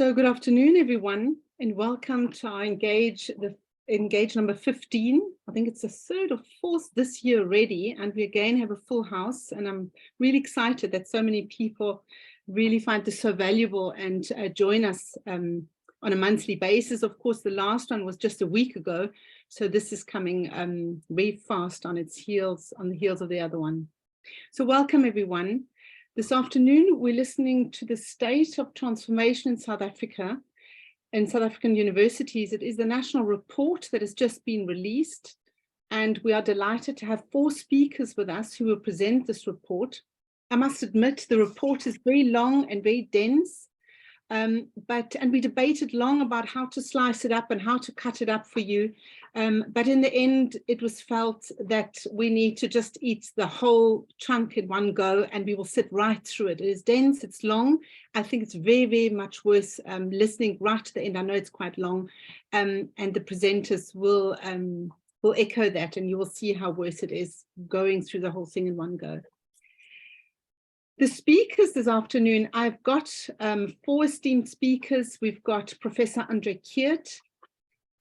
So good afternoon, everyone, and welcome to our Engage number 15. I think it's the third or fourth this year already, and we again have a full house. And I'm really excited that so many people really find this so valuable and join us on a monthly basis. Of course, the last one was just a week ago, so this is coming very fast on the heels of the other one. So welcome, everyone. This afternoon, we're listening to the state of transformation in South Africa and South African universities. It is the national report that has just been released, and we are delighted to have 4 speakers with us who will present this report. I must admit, the report is very long and very dense, and we debated long about how to slice it up and how to cut it up for you. But in the end, it was felt that we need to just eat the whole chunk in one go, and we will sit right through it. It is dense, it's long. I think it's very, very much worth listening right to the end. I know it's quite long, and the presenters will echo that, and you will see how worth it is going through the whole thing in one go. The speakers this afternoon, I've got 4 esteemed speakers. We've got Professor Keet,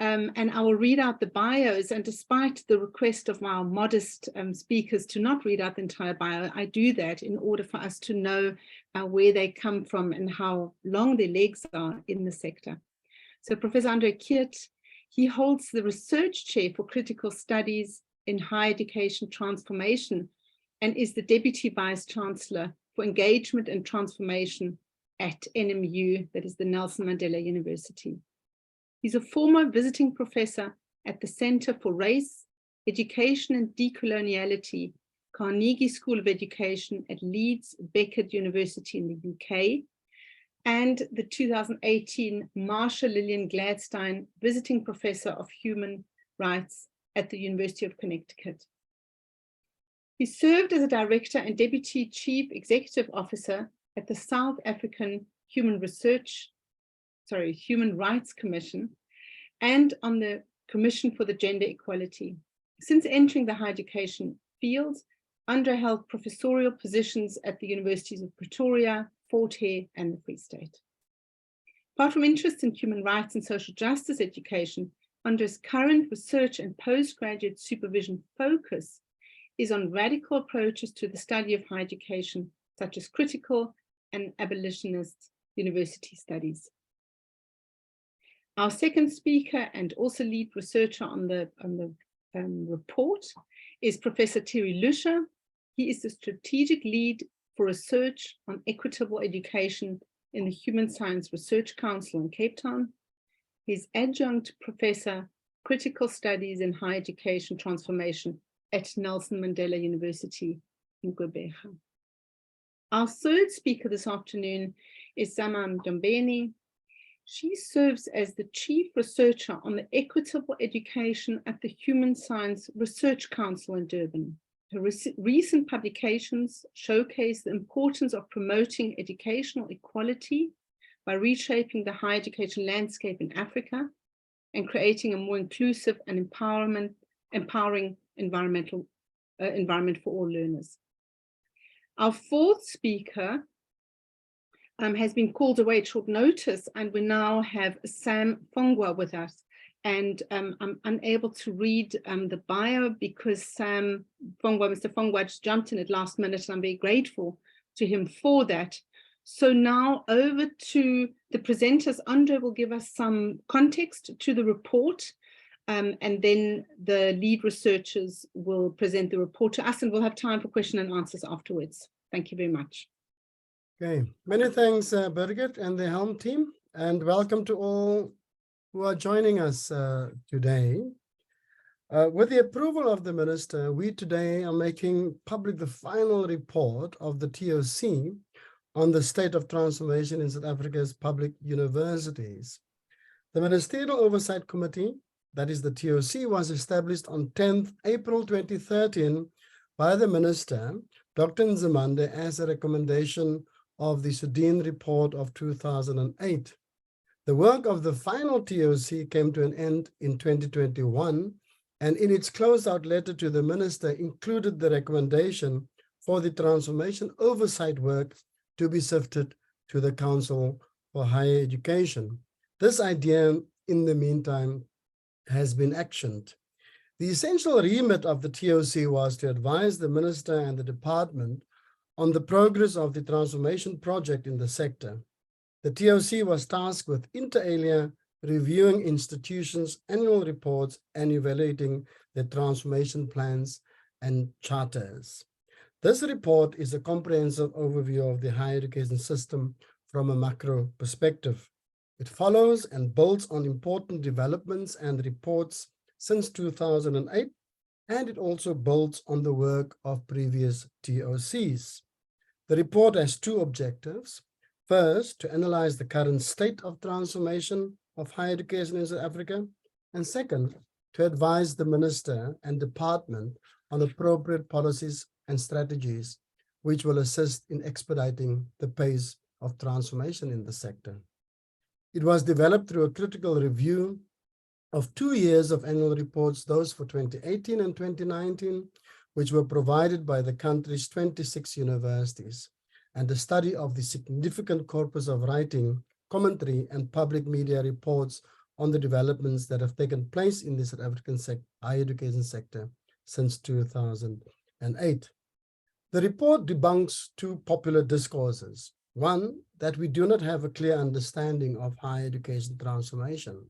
and I will read out the bios. And despite the request of our modest speakers to not read out the entire bio, I do that in order for us to know where they come from and how long their legs are in the sector. So Professor Keet, he holds the research chair for critical studies in higher education transformation and is the Deputy Vice Chancellor for Engagement and Transformation at NMU, that is the Nelson Mandela University. He's a former visiting professor at the Center for Race, Education and Decoloniality, Carnegie School of Education at Leeds Beckett University in the UK, and the 2018 Marsha Lillian Gladstein Visiting Professor of Human Rights at the University of Connecticut. He served as a director and deputy chief executive officer at the South African Human Rights Commission and on the Commission for the Gender Equality. Since entering the higher education field, Andre held professorial positions at the universities of Pretoria, Fort Hare, and the Free State. Apart from interest in human rights and social justice education, Andre's current research and postgraduate supervision focus is on radical approaches to the study of higher education, such as critical and abolitionist university studies. Our second speaker and also lead researcher on the report is Professor Thierry Luescher. He is the strategic lead for research on equitable education in the Human Science Research Council in Cape Town. He's adjunct professor critical studies in higher education transformation at Nelson Mandela University in Gqeberha. Our third speaker this afternoon is Zama Mthombeni. She serves as the chief researcher on the equitable education at the Human Science Research Council in Durban. Her recent publications showcase the importance of promoting educational equality by reshaping the higher education landscape in Africa and creating a more inclusive and empowering environment for all learners. Our fourth speaker has been called away at short notice, and we now have Sam Mncwango with us. And I'm unable to read the bio because Mr. Mncwango just jumped in at last minute, and I'm very grateful to him for that. So now over to the presenters. Andre will give us some context to the report, and then the lead researchers will present the report to us, and we'll have time for question and answers afterwards. Thank you very much. Okay, many thanks, Birgit and the HELM team, and welcome to all who are joining us today. With the approval of the Minister, we today are making public the final report of the TOC on the state of transformation in South Africa's public universities. The Ministerial Oversight Committee, that is the TOC, was established on 10th April 2013 by the Minister, Dr. Zama, as a recommendation of the Sudan report of 2008. The work of the final TOC came to an end in 2021, and in its closeout letter to the Minister included the recommendation for the transformation oversight work to be sifted to the Council for higher education. This idea, in the meantime, has been actioned. The essential remit of the TOC was to advise the minister and the department on the progress of the transformation project in the sector. The TOC was tasked with inter alia reviewing institutions' annual reports and evaluating their transformation plans and charters. This report is a comprehensive overview of the higher education system from a macro perspective. It follows and builds on important developments and reports since 2008, and it also builds on the work of previous TOCs. The report has two objectives. First, to analyze the current state of transformation of higher education in South Africa, and second, to advise the minister and department on appropriate policies and strategies which will assist in expediting the pace of transformation in the sector. It was developed through a critical review of 2 years of annual reports, those for 2018 and 2019, which were provided by the country's 26 universities, and a study of the significant corpus of writing, commentary, and public media reports on the developments that have taken place in the South African higher education sector since 2008. The report debunks two popular discourses. One, that we do not have a clear understanding of higher education transformation.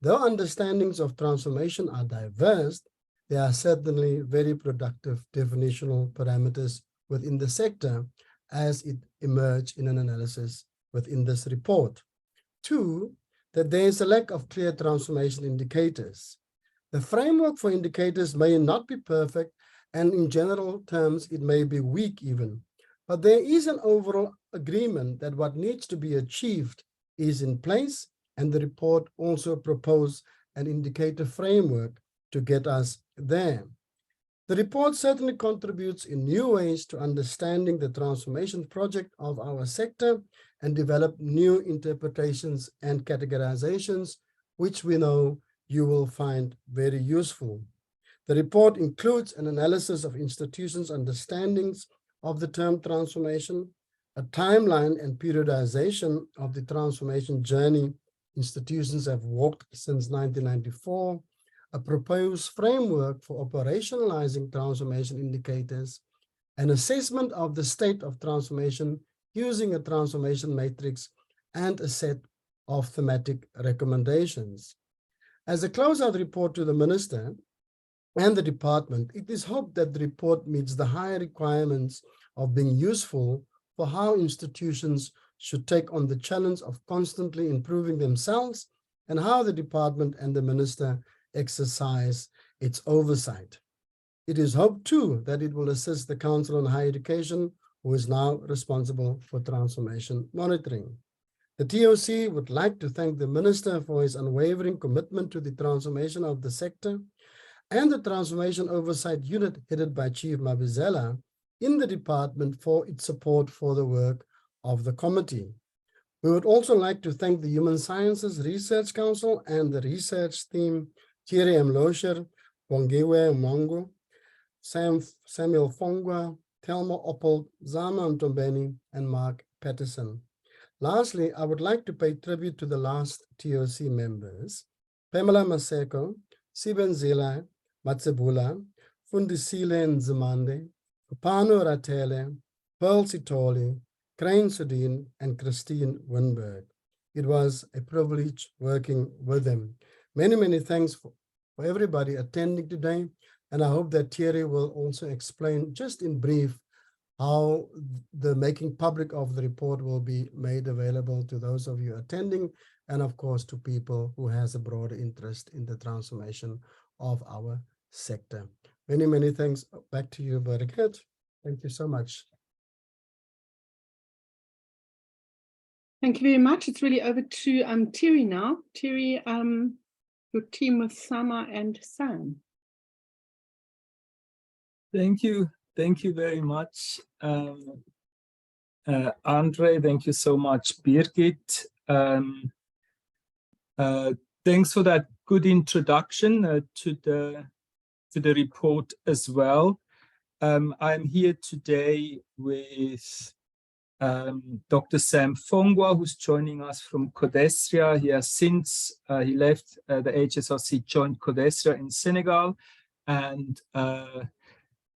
Though understandings of transformation are diverse, there are certainly very productive definitional parameters within the sector as it emerged in an analysis within this report. Two, that there is a lack of clear transformation indicators. The framework for indicators may not be perfect, and in general terms, it may be weak even, but there is an overall agreement that what needs to be achieved is in place, and the report also proposed an indicator framework to get us there. The report certainly contributes in new ways to understanding the transformation project of our sector and develop new interpretations and categorizations, which we know you will find very useful. The report includes an analysis of institutions' understandings of the term transformation, a timeline and periodization of the transformation journey institutions have walked since 1994, a proposed framework for operationalizing transformation indicators, an assessment of the state of transformation using a transformation matrix, and a set of thematic recommendations. As a closeout report to the minister and the department, it is hoped that the report meets the higher requirements of being useful for how institutions should take on the challenge of constantly improving themselves and how the department and the minister exercise its oversight. It is hoped too that it will assist the Council on Higher Education, who is now responsible for transformation monitoring. The TOC would like to thank the Minister for his unwavering commitment to the transformation of the sector and the Transformation Oversight Unit headed by Chief Mabizela in the department for its support for the work of the committee. We would also like to thank the Human Sciences Research Council and the research team, Thierry and Luescher, Bongiwe, Mncwango, Samuel Fongwa, Thelma Oppold, Zama Mthombeni, and Mark Patterson. Lastly, I would like to pay tribute to the last TOC members, Pamela Maseko, Sibenzile Matsebula, Fundisile Nzimande, Kupano Ratele, Pearl Sitoli, Crane Sudin, and Christine Winberg. It was a privilege working with them. Many, many thanks for everybody attending today. And I hope that Thierry will also explain just in brief how the making public of the report will be made available to those of you attending, and of course to people who has a broader interest in the transformation of our sector. Many, many thanks. Back to you, Birgit. Thank you so much. Thank you very much. It's really over to Thierry now. Thierry, your team with Zama and Sam. Thank you. Thank you very much, Andre. Thank you so much, Birgit. Thanks for that good introduction to the report as well. I'm here today with Dr. Sam Fongwa, who's joining us from Codesria. He has since he left the HSRC, joined Codesria in Senegal, and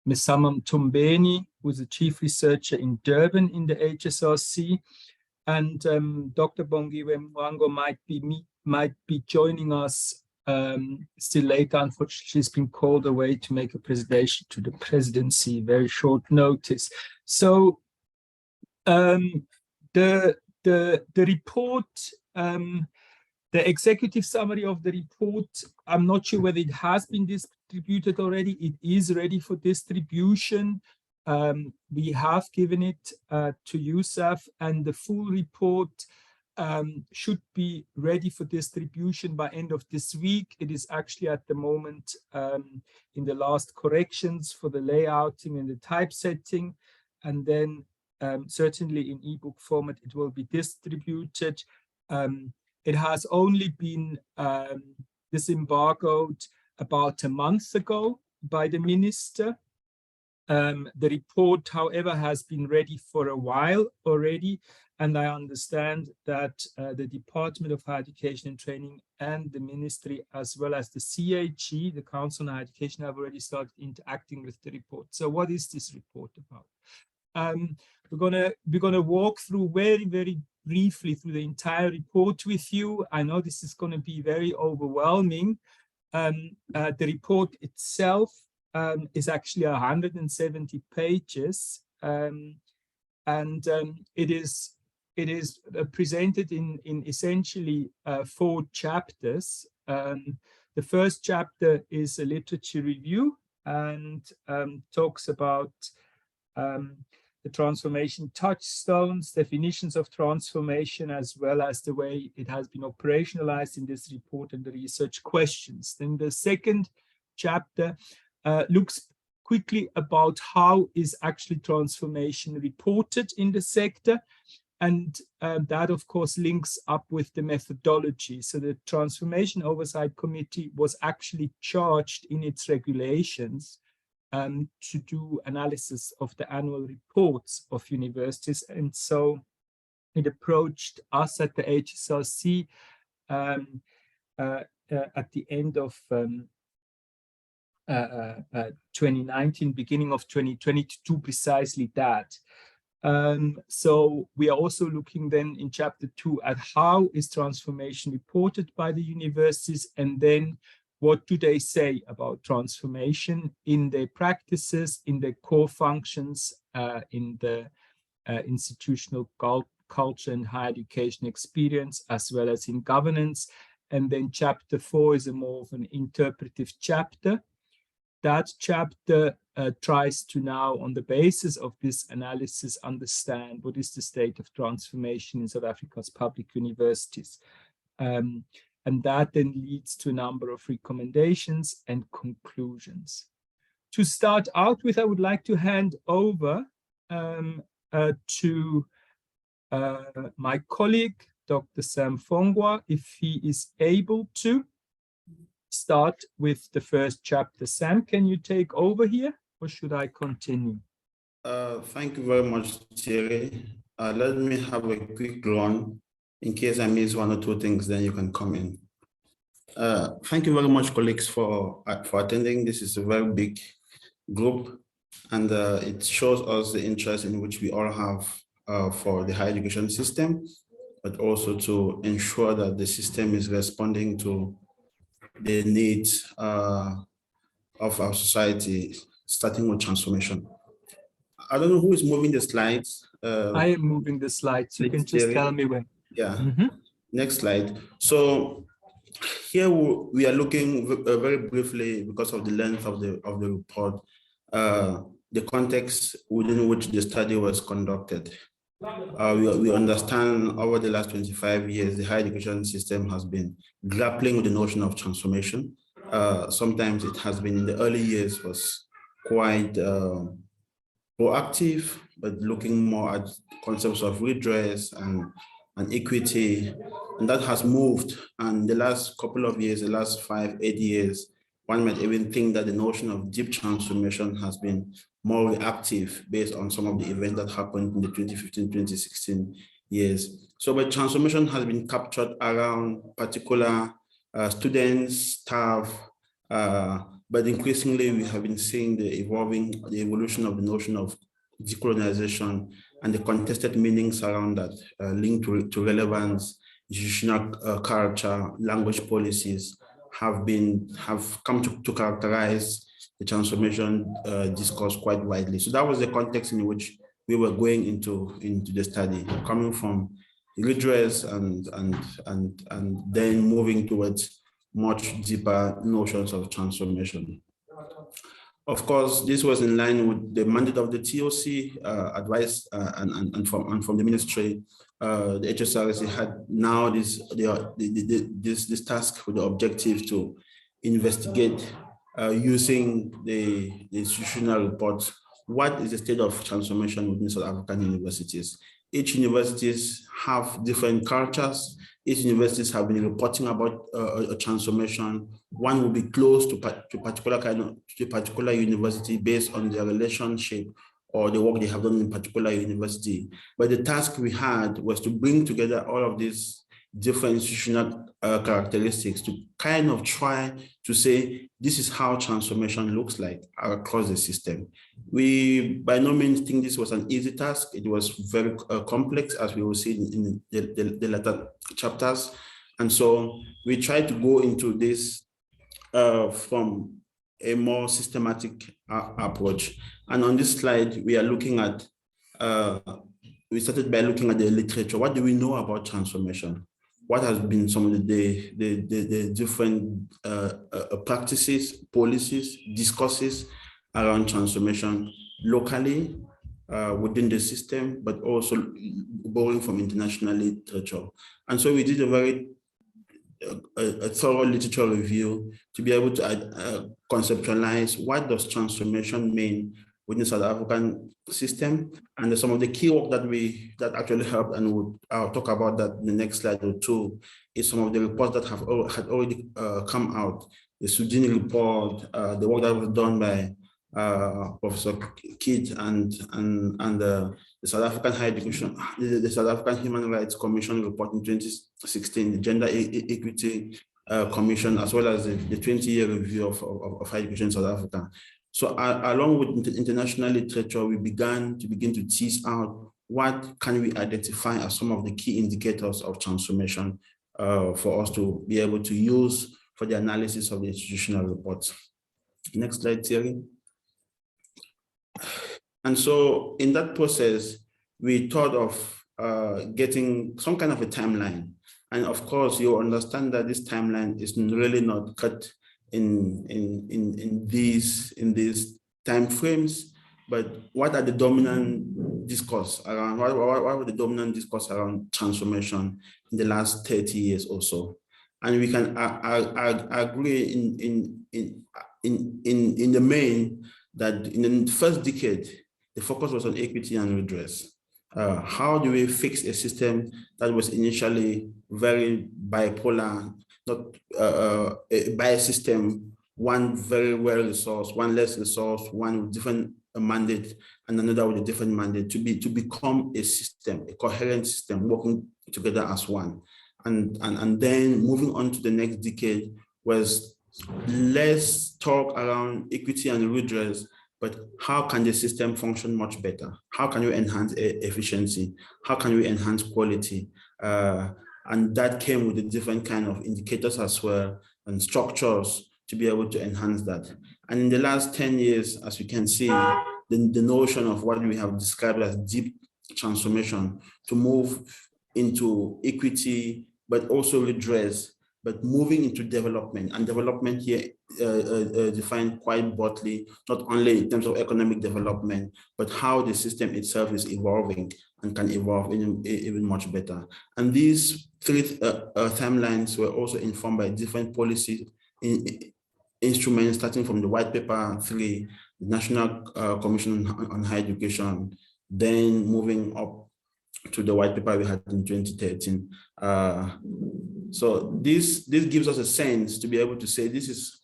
Ms. Zama Mthombeni, who's the chief researcher in Durban in the HSRC, and Dr. Bongiwe Mncwango might be joining us still later. Unfortunately, she's been called away to make a presentation to the presidency, very short notice. So the report, the executive summary of the report, I'm not sure whether it has been distributed already. It is ready for distribution. We have given it to USAF, and the full report should be ready for distribution by end of this week. It is actually at the moment in the last corrections for the layouting and the typesetting, and then certainly in ebook format it will be distributed. It has only been disembargoed about a month ago by the minister. The report, however, has been ready for a while already, and I understand that the Department of Higher Education and Training and the ministry, as well as the CHE, the Council on Higher Education, have already started interacting with the report. So what is this report about? We're gonna walk through very briefly through the entire report with you. I know this is going to be very overwhelming. The report itself is actually 170 pages, and it is presented in essentially 4 chapters. The first chapter is a literature review and talks about the transformation touchstones, definitions of transformation, as well as the way it has been operationalized in this report and the research questions. Then the second chapter looks quickly about how is actually transformation reported in the sector. And that, of course, links up with the methodology. So the Transformation Oversight Committee was actually charged in its regulations to do analysis of the annual reports of universities. And so it approached us at the HSRC at the end of 2019, beginning of 2020, to do precisely that. So we are also looking then in chapter 2 at how is transformation reported by the universities, and then what do they say about transformation in their practices, in their core functions, in the institutional culture and higher education experience, as well as in governance. And then chapter 4 is a more of an interpretive chapter. That chapter tries to now, on the basis of this analysis, understand what is the state of transformation in South Africa's public universities. And that then leads to a number of recommendations and conclusions. To start out with, I would like to hand over to my colleague, Dr. Sam Fongwa, if he is able to start with the first chapter. Sam, can you take over here, or should I continue? Thank you very much, Thierry. Let me have a quick run. In case I miss 1 or 2 things, then you can come in. Thank you very much, colleagues, for attending. This is a very big group, and it shows us the interest in which we all have for the higher education system, but also to ensure that the system is responding to the needs of our society, starting with transformation. I don't know who is moving the slides. I am moving the slides. You can just tell me when. Yeah. Next slide. So here we are looking very briefly, because of the length of the report, the context within which the study was conducted. We understand over the last 25 years, the higher education system has been grappling with the notion of transformation. Sometimes it has been in the early years was quite proactive, but looking more at concepts of redress and equity, and that has moved. And the last couple of years, the last 5-8 years, one might even think that the notion of deep transformation has been more reactive based on some of the events that happened in the 2015-2016 years. So the transformation has been captured around particular students, staff, but increasingly we have been seeing the evolution of the notion of decolonization and the contested meanings around that, linked to relevance, institutional culture, language policies have come to characterize the transformation discourse quite widely. So that was the context in which we were going into the study, coming from redress and then moving towards much deeper notions of transformation. Of course, this was in line with the mandate of the TOC advice and from the ministry. The HSRC had now this task with the objective to investigate using the institutional reports. What is the state of transformation within South African universities? Each universities have different cultures. Each universities have been reporting about a transformation. One will be close to particular university based on their relationship or the work they have done in particular university. But the task we had was to bring together all of these different institutional characteristics to kind of try to say, this is how transformation looks like across the system. We by no means think this was an easy task. It was very complex, as we will see in the latter chapters. And so we tried to go into this from a more systematic approach. And on this slide, we are looking at, we started by looking at the literature. What do we know about transformation? What has been some of the different practices, policies, discourses around transformation locally within the system, but also borrowing from international literature. And so we did a very thorough literature review to be able to conceptualize what does transformation mean within the South African system, and some of the key work that actually helped, and I'll talk about that in the next slide or two, is some of the reports that had already come out. The Sudini report, the work that was done by Professor Keet and the South African Higher Education, the South African Human Rights Commission report in 2016, the Gender Equity Commission, as well as the 20-year review of higher education in South Africa. So along with international literature, we begin to tease out what can we identify as some of the key indicators of transformation for us to be able to use for the analysis of the institutional reports. Next slide, Thierry. And so in that process, we thought of getting some kind of a timeline. And of course, you understand that this timeline is really not cut in these time frames, but what are the dominant discourse around, what were the dominant discourse around transformation in the last 30 years or so? And we can agree in the main that in the first decade, the focus was on equity and redress. How do we fix a system that was initially very bipolar, not a bias system, one very well resourced, one less resourced, one with different mandate, and another with a different mandate, to become a system, a coherent system, working together as one. And then moving on to the next decade was less talk around equity and redress, but how can the system function much better? How can we enhance efficiency? How can we enhance quality? And that came with a different kind of indicators as well, and structures to be able to enhance that. And in the last 10 years, as you can see, the notion of what we have described as deep transformation to move into equity, but also redress, but moving into development, and development here defined quite broadly, not only in terms of economic development, but how the system itself is evolving and can evolve even much better. And these three timelines were also informed by different policy instruments, starting from the White Paper 3, the National Commission on Higher Education, then moving up to the white paper we had in 2013. So this gives us a sense to be able to say this is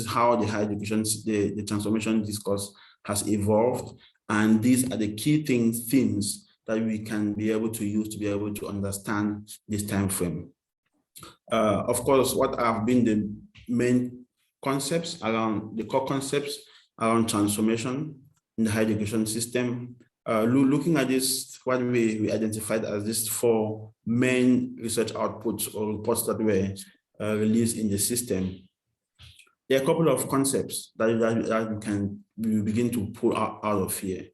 how the higher education, the transformation discourse has evolved, and these are the key themes that we can be able to use to be able to understand this time frame. Of course, what have been the main concepts around the core concepts around transformation in the higher education system? Looking at this, what we identified as these 4 main research outputs or reports that were released in the system. There are a couple of concepts that we begin to pull out of here: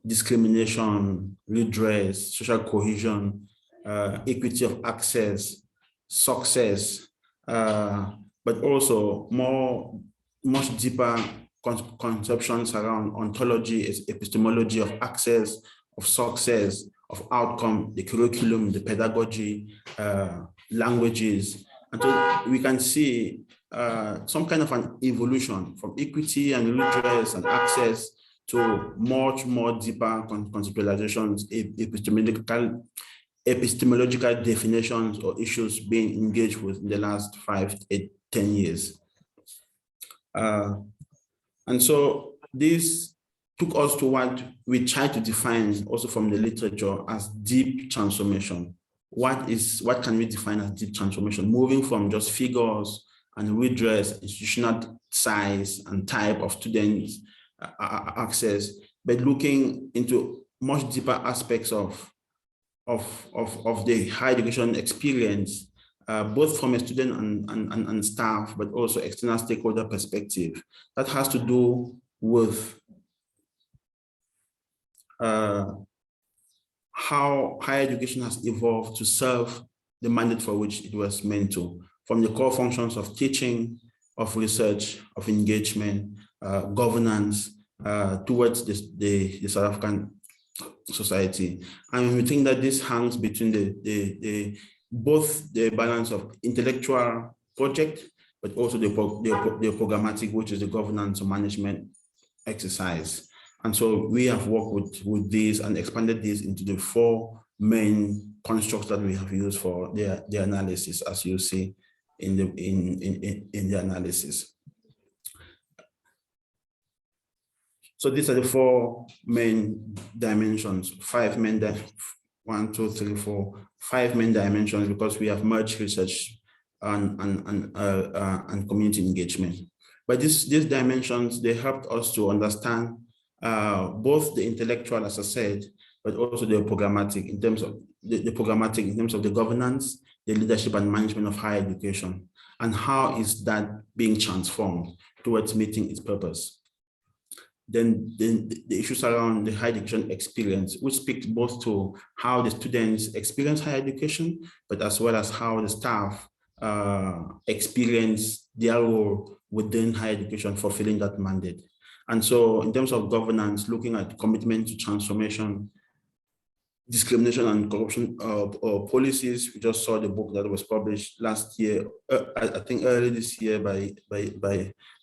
discrimination, redress, social cohesion, equity of access, success, but also much deeper conceptions around ontology, epistemology of access, of success, of outcome, the curriculum, the pedagogy, languages. And so we can see some kind of an evolution from equity and redress and access to much more deeper conceptualizations, epistemological definitions or issues being engaged with in the last 5, 8, 10 years. And so this took us to what we try to define also from the literature as deep transformation. What can we define as deep transformation? Moving from just figures and redress, institutional size and type of students access, but looking into much deeper aspects of the higher education experience, both from a student and staff, but also external stakeholder perspective. That has to do with how higher education has evolved to serve the mandate for which it was meant to, from the core functions of teaching, of research, of engagement, governance, towards the South African society. And we think that this hangs between both the balance of intellectual project, but also the programmatic, which is the governance or management exercise. And so we have worked with these and expanded these into the 4 main constructs that we have used for the analysis, as you see in the analysis. So these are the 4 main dimensions, 5 main dimensions. 1, 2, 3, 4, 5 main dimensions, because we have merged research and community engagement. But these dimensions, they helped us to understand both the intellectual, as I said, but also the programmatic in terms of the governance, the leadership and management of higher education, and how is that being transformed towards meeting its purpose. Then the issues around the higher education experience, which speaks both to how the students experience higher education, but as well as how the staff experience their role within higher education, fulfilling that mandate. And so in terms of governance, looking at commitment to transformation, discrimination and corruption policies. We just saw the book that was published last year, I think early this year by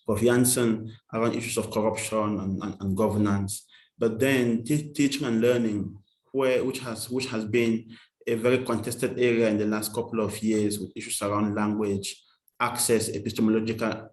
Prof around issues of corruption and governance. But then teaching and learning, which has been a very contested area in the last couple of years, with issues around language, access, epistemological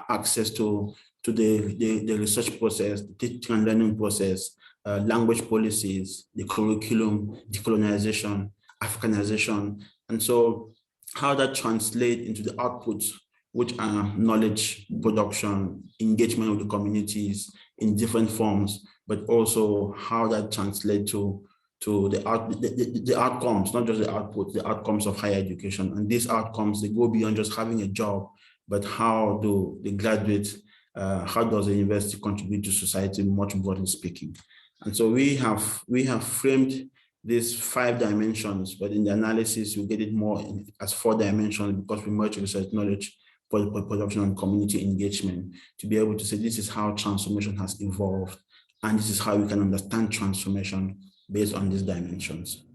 access to the research process, the teaching and learning process, language policies, the curriculum, decolonization, Africanization. And so how that translates into the outputs, which are knowledge production, engagement with the communities in different forms, but also how that translates to the outcomes, not just the output, the outcomes of higher education. And these outcomes, they go beyond just having a job, but how do the graduates, how does the university contribute to society, much broadly speaking? And so we have framed these 5 dimensions, but in the analysis, we get it more as 4 dimensions because we merge research, knowledge, production, and community engagement to be able to say this is how transformation has evolved, and this is how we can understand transformation based on these dimensions.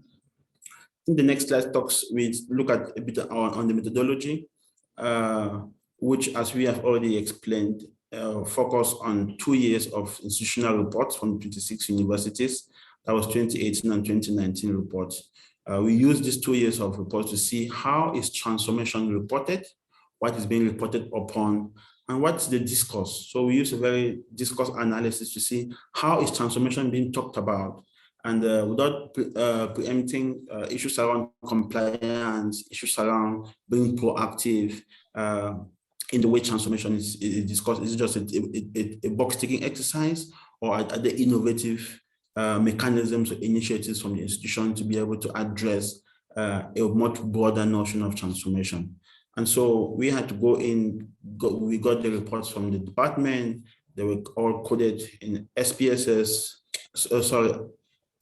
In the next slide we look at a bit on the methodology, which, as we have already explained, focus on 2 years of institutional reports from 26 universities That was 2018 and 2019 reports. We used these 2 years of reports to see how is transformation reported, what is being reported upon, and what's the discourse. So we use a very discourse analysis to see how is transformation being talked about, and without preempting issues around compliance, issues around being proactive in the way transformation is discussed. Is it just a box-ticking exercise, or are there innovative mechanisms or initiatives from the institution to be able to address a much broader notion of transformation? And so we had to go in, we got the reports from the department. They were all coded in SPSS,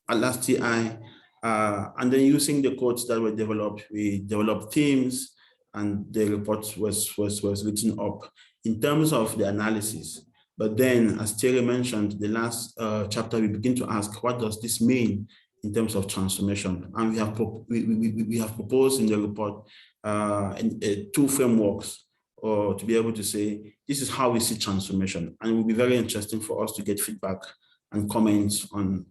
Atlas TI, and then using the codes that were developed, we developed themes, and the report was written up in terms of the analysis. But then, as Thierry mentioned, the last chapter, we begin to ask, what does this mean in terms of transformation? And we have proposed in the report 2 frameworks, or to be able to say, this is how we see transformation. And it will be very interesting for us to get feedback and comments on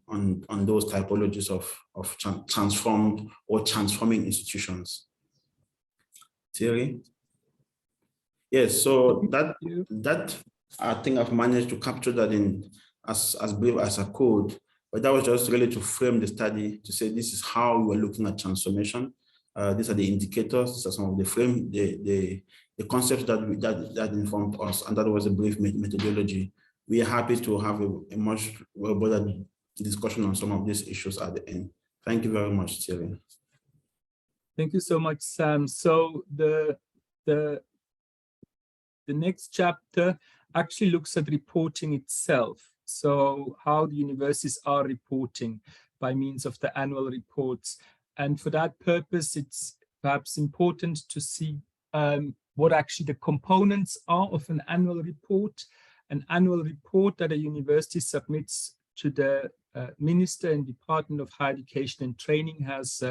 those typologies of transformed or transforming institutions. Thierry? Yes, so that I think I've managed to capture that in as brief as I could, but that was just really to frame the study to say this is how we are looking at transformation. These are the indicators, these are some of the concepts that informed us, and that was a brief methodology. We are happy to have a much broader discussion on some of these issues at the end. Thank you very much, Thierry. Thank you so much, Sam. So the next chapter actually looks at reporting itself. So how the universities are reporting by means of the annual reports. And for that purpose, it's perhaps important to see what actually the components are of an annual report. An annual report that a university submits to the Minister and Department of Higher Education and Training has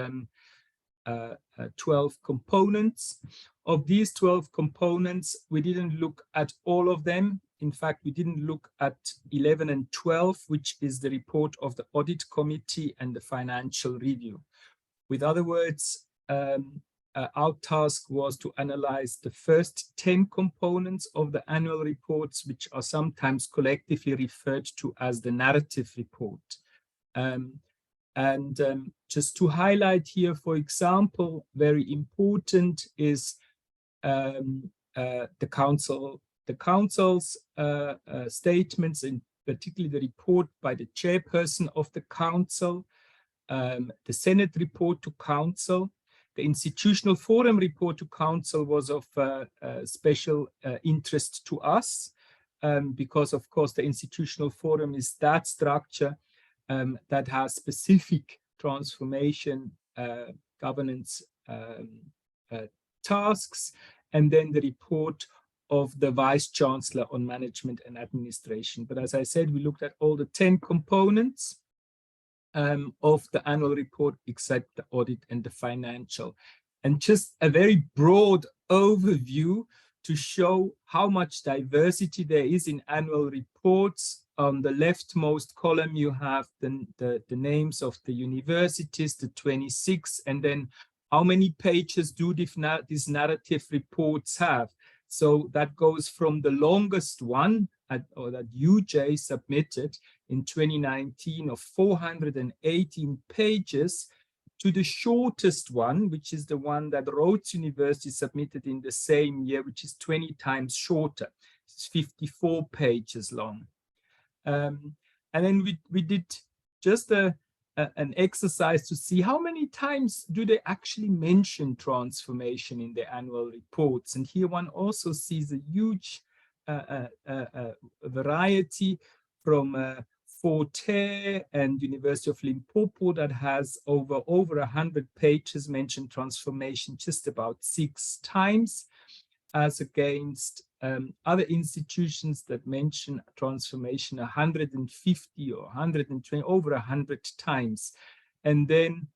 12 components. Of these 12 components, we didn't look at all of them. In fact, we didn't look at 11 and 12, which is the report of the Audit Committee and the Financial Review. With other words, our task was to analyze the first 10 components of the annual reports, which are sometimes collectively referred to as the narrative report. Just to highlight here, for example, very important is the council's statements, and particularly the report by the chairperson of the council, the Senate report to council. The institutional forum report to council was of special interest to us because, of course, the institutional forum is that structure that has specific transformation governance tasks, and then the report of the Vice Chancellor on Management and Administration. But as I said, we looked at all the 10 components of the annual report, except the audit and the financial. And just a very broad overview to show how much diversity there is in annual reports. On the leftmost column, you have the names of the universities, the 26, and then how many pages do these narrative reports have? So that goes from the longest one, or that UJ submitted in 2019 of 418 pages, to the shortest one, which is the one that Rhodes University submitted in the same year, which is 20 times shorter. It's 54 pages long. And then we did just an exercise to see how many times do they actually mention transformation in their annual reports. And here one also sees a huge variety from Forte and University of Limpopo that has over 100 pages mentioned transformation just about 6 times, as against other institutions that mention transformation 150 or 120, over 100 times. And then,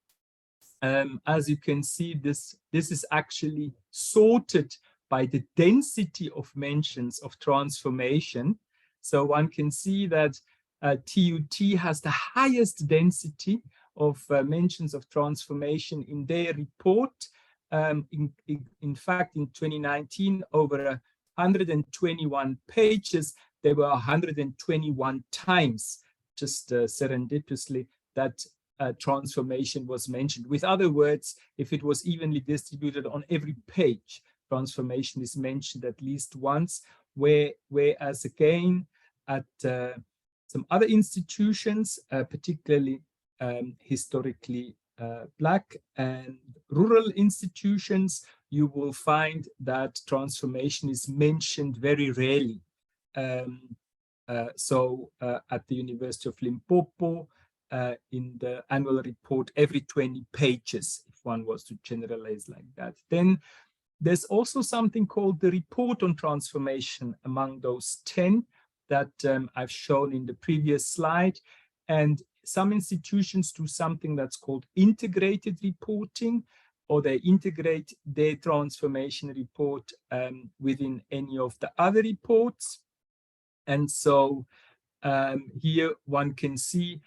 as you can see, this is actually sorted by the density of mentions of transformation. So one can see that TUT has the highest density of mentions of transformation in their report. In fact, in 2019, over 121 pages, there were 121 times, just serendipitously, that transformation was mentioned. With other words, if it was evenly distributed on every page, transformation is mentioned at least once, whereas again, at some other institutions, particularly historically Black and rural institutions, you will find that transformation is mentioned very rarely. So at the University of Limpopo, in the annual report, every 20 pages, if one was to generalize like that. Then there's also something called the report on transformation among those 10 that I've shown in the previous slide. And some institutions do something that's called integrated reporting, or they integrate their transformation report within any of the other reports. And so here one can see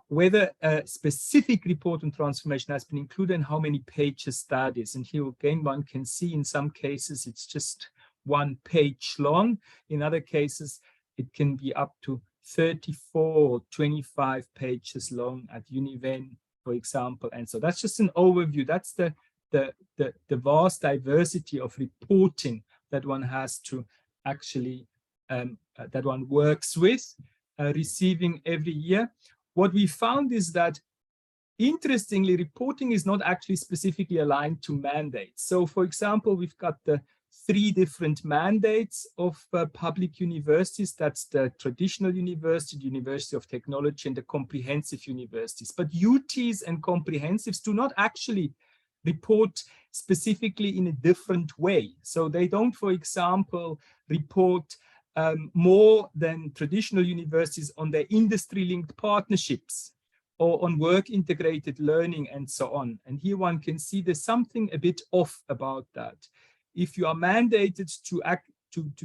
whether a specific report on transformation has been included and how many pages that is. And here again, one can see in some cases it's just 1 page long. In other cases, it can be up to 34 or 25 pages long at Univen, for example. And so that's just an overview. That's the vast diversity of reporting that one has to actually, that one works with, receiving every year. What we found is that, interestingly, reporting is not actually specifically aligned to mandates. So, for example, we've got the 3 different mandates of public universities. That's the traditional university, the University of Technology, and the comprehensive universities. But UTs and comprehensives do not actually report specifically in a different way. So they don't, for example, report more than traditional universities on their industry-linked partnerships or on work-integrated learning and so on. And here one can see there's something a bit off about that. If you are mandated to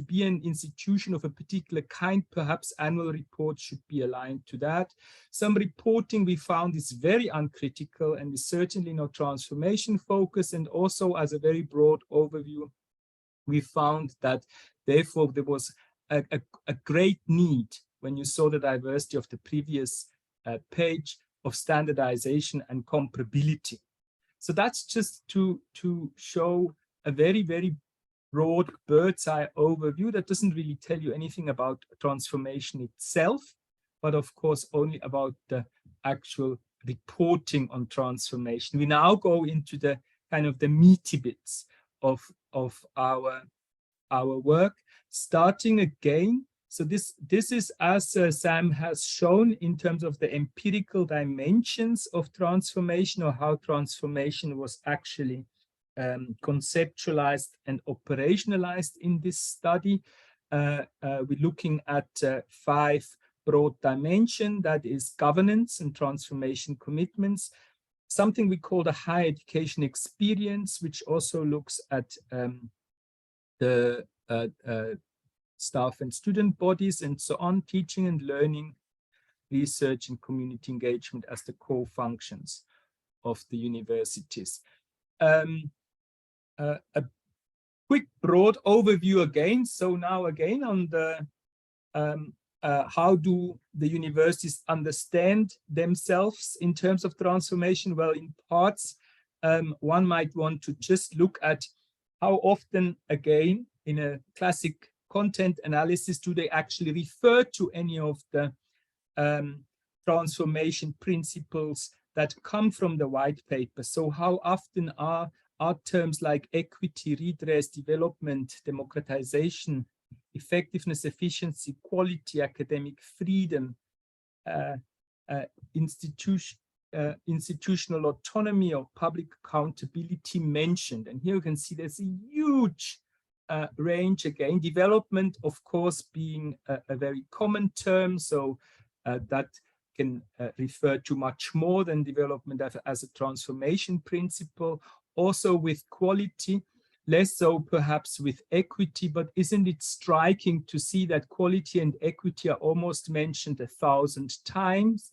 be an institution of a particular kind, perhaps annual reports should be aligned to that. Some reporting we found is very uncritical and is certainly not transformation focused. And also, as a very broad overview, we found that therefore there was a great need, when you saw the diversity of the previous page, of standardization and comparability. So that's just to show a very, very broad bird's eye overview that doesn't really tell you anything about transformation itself, but of course only about the actual reporting on transformation. We now go into the kind of the meaty bits of our work, starting again. So this is, as Sam has shown, in terms of the empirical dimensions of transformation, or how transformation was actually conceptualized and operationalized in this study. We're looking at 5 broad dimensions, that is governance and transformation commitments, something we call the higher education experience, which also looks at the staff and student bodies and so on, teaching and learning, research and community engagement as the core functions of the universities. A quick broad overview again. So now again on the how do the universities understand themselves in terms of transformation? Well, in parts, one might want to just look at how often, again, in a classic content analysis, do they actually refer to any of the transformation principles that come from the white paper? So how often are terms like equity, redress, development, democratization, effectiveness, efficiency, quality, academic freedom, institutional autonomy or public accountability mentioned? And here you can see there's a huge range again. Development, of course, being a very common term, so that can refer to much more than development as a transformation principle. Also with quality, less so perhaps with equity, but isn't it striking to see that quality and equity are almost mentioned 1,000 times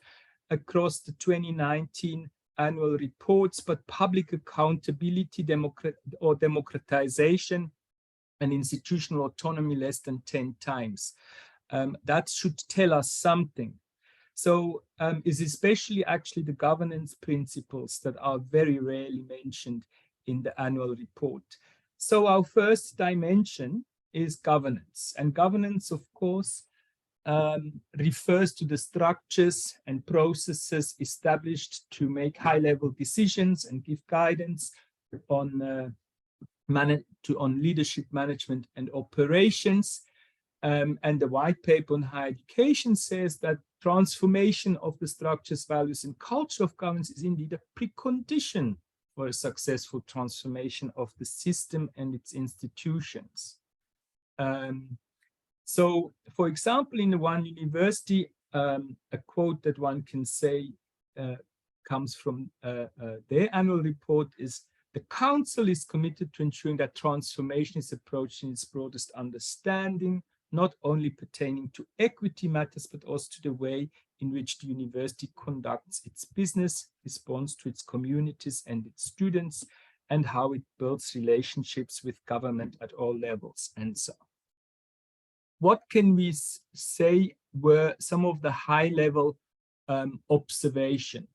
across the 2019 annual reports, but public accountability, democratization and institutional autonomy less than 10 times. That should tell us something. So it's especially actually the governance principles that are very rarely mentioned in the annual report. So our first dimension is governance. And governance, of course, refers to the structures and processes established to make high-level decisions and give guidance on leadership management and operations. And the white paper on higher education says that transformation of the structures, values, and culture of governance is indeed a precondition for a successful transformation of the system and its institutions. So, for example, in the one university, a quote that one can say comes from their annual report is, "The council is committed to ensuring that transformation is approached in its broadest understanding, not only pertaining to equity matters, but also to the way in which the university conducts its business, responds to its communities and its students, and how it builds relationships with government at all levels," and so on. What can we say were some of the high-level observation?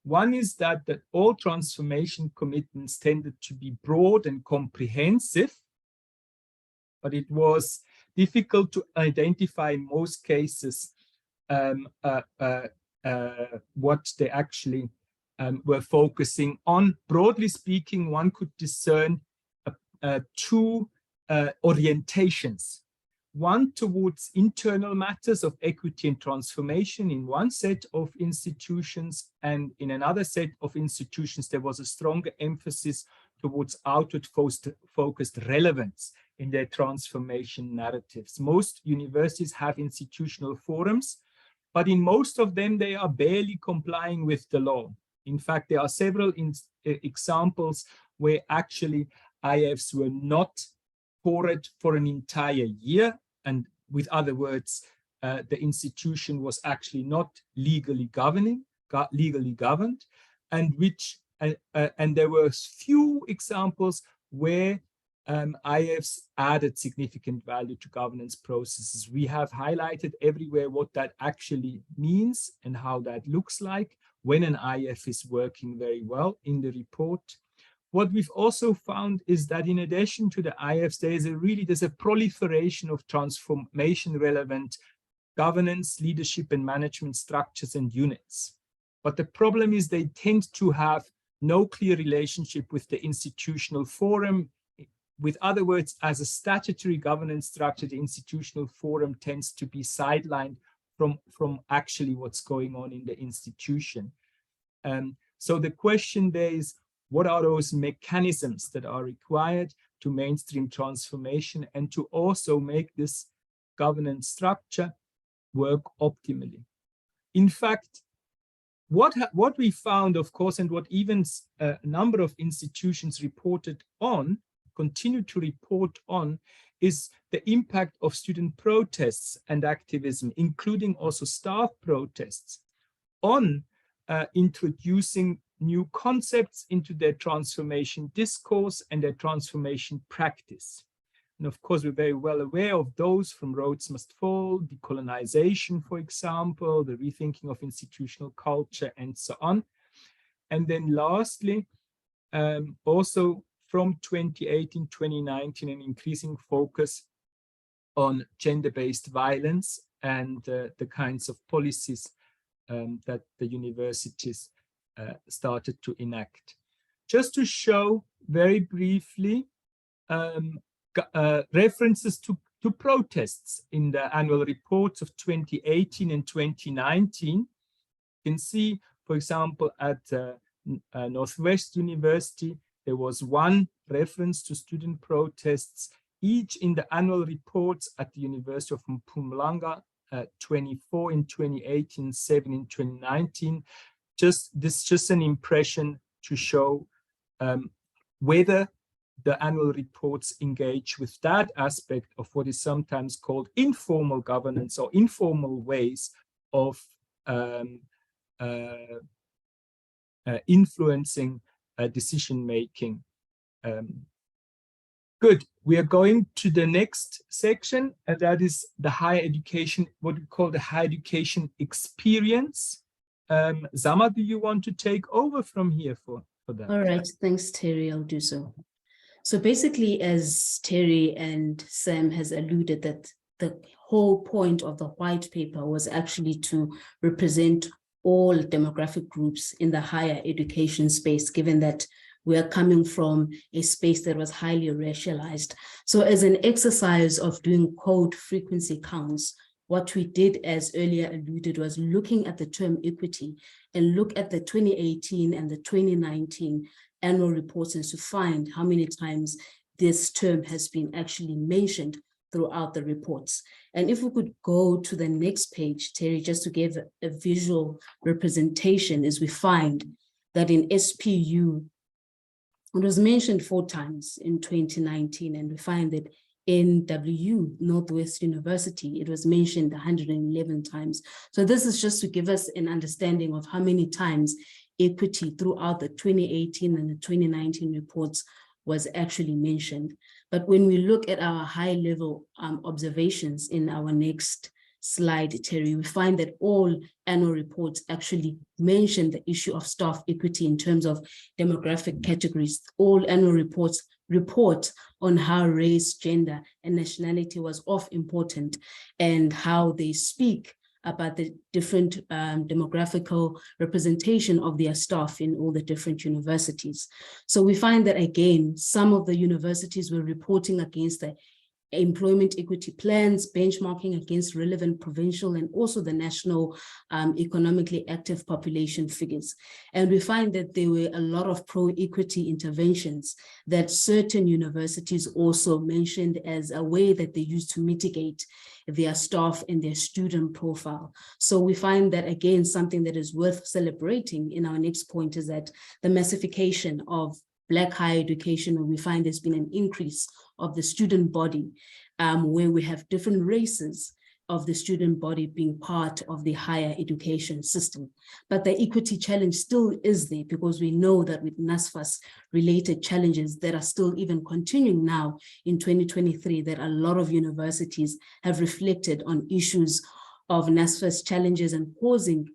One is that all transformation commitments tended to be broad and comprehensive, but it was difficult to identify in most cases what they actually were focusing on. Broadly speaking, one could discern two orientations. One towards internal matters of equity and transformation in one set of institutions, and in another set of institutions, there was a stronger emphasis towards outward-focused relevance in their transformation narratives. Most universities have institutional forums, but in most of them, they are barely complying with the law. In fact, there are several examples where actually IFs were not forwarded for an entire year. And with other words, the institution was actually not legally governed, and there were few examples where IFs added significant value to governance processes. We have highlighted everywhere what that actually means and how that looks like when an IF is working very well in the report. What we've also found is that in addition to the IFs, there's a proliferation of transformation relevant governance, leadership and management structures and units. But the problem is they tend to have no clear relationship with the institutional forum. With other words, as a statutory governance structure, the institutional forum tends to be sidelined from actually what's going on in the institution. So the question there is, what are those mechanisms that are required to mainstream transformation and to also make this governance structure work optimally? In fact, what we found, of course, and what even a number of institutions reported on, continue to report on, is the impact of student protests and activism, including also staff protests, on introducing new concepts into their transformation discourse and their transformation practice. And of course, we're very well aware of those from Roads Must Fall, decolonization, for example, the rethinking of institutional culture, and so on. And then lastly, also from 2018, 2019, an increasing focus on gender-based violence and the kinds of policies that the universities started to enact. Just to show very briefly references to protests in the annual reports of 2018 and 2019. You can see, for example, at Northwest University, there was one reference to student protests, each in the annual reports at the University of Mpumalanga, 24 in 2018, 7 in 2019. Just an impression to show whether the annual reports engage with that aspect of what is sometimes called informal governance or informal ways of influencing decision-making. Good. We are going to the next section, and that is the higher education, what we call the higher education experience. Zama, do you want to take over from here for that? All right, thanks, Thierry. I'll do so. So basically, as Thierry and Sam has alluded, that the whole point of the white paper was actually to represent all demographic groups in the higher education space, given that we are coming from a space that was highly racialized. So as an exercise of doing code frequency counts, what we did, as earlier alluded, was looking at the term equity and look at the 2018 and the 2019 annual reports and to find how many times this term has been actually mentioned throughout the reports. And if we could go to the next page, Thierry, just to give a visual representation, as we find that in SPU, it was mentioned 4 times in 2019, and we find that in Northwest University, it was mentioned 111 times. So this is just to give us an understanding of how many times equity throughout the 2018 and the 2019 reports was actually mentioned. But when we look at our high level observations in our next slide, Thierry, we find that all annual reports actually mention the issue of staff equity in terms of demographic categories. All annual reports report on how race, gender, and nationality was of important and how they speak about the different demographical representation of their staff in all the different universities. So we find that, again, some of the universities were reporting against the employment equity plans, benchmarking against relevant provincial and also the national economically active population figures. And we find that there were a lot of pro-equity interventions that certain universities also mentioned as a way that they use to mitigate their staff and their student profile. So we find that, again, something that is worth celebrating in our next point is that the massification of Black higher education, where we find there's been an increase of the student body, where we have different races of the student body being part of the higher education system. But the equity challenge still is there, because we know that with NSFAS related challenges that are still even continuing now in 2023, that a lot of universities have reflected on issues of NSFAS challenges and causing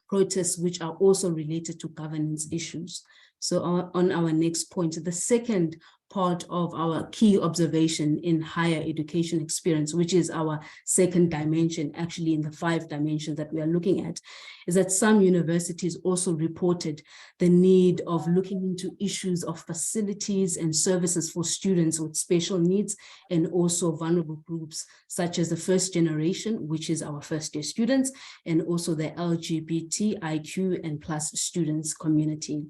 protests which are also related to governance issues. So on our next point, the second part of our key observation in higher education experience, which is our second dimension, actually in the 5 dimensions that we are looking at, is that some universities also reported the need of looking into issues of facilities and services for students with special needs and also vulnerable groups, such as the first generation, which is our first year students, and also the LGBTIQ and plus students community.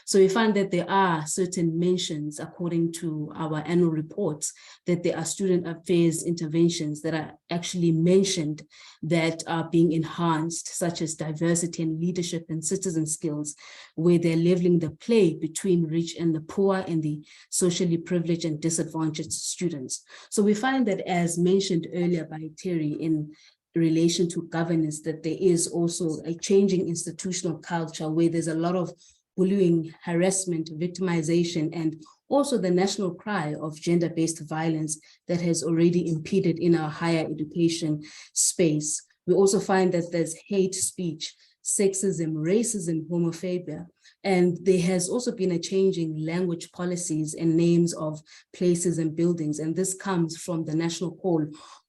So we find that there are certain mentions, according to our annual reports, that there are student affairs interventions that are actually mentioned that are being enhanced, such as diversity and leadership and citizen skills, where they're leveling the play between rich and the poor and the socially privileged and disadvantaged students. So we find that, as mentioned earlier by Thierry in relation to governance, that there is also a changing institutional culture where there's a lot of bullying, harassment, victimization, and also the national cry of gender-based violence that has already impeded in our higher education space. We also find that there's hate speech, sexism, racism, homophobia, and there has also been a changing language policies and names of places and buildings, and this comes from the national call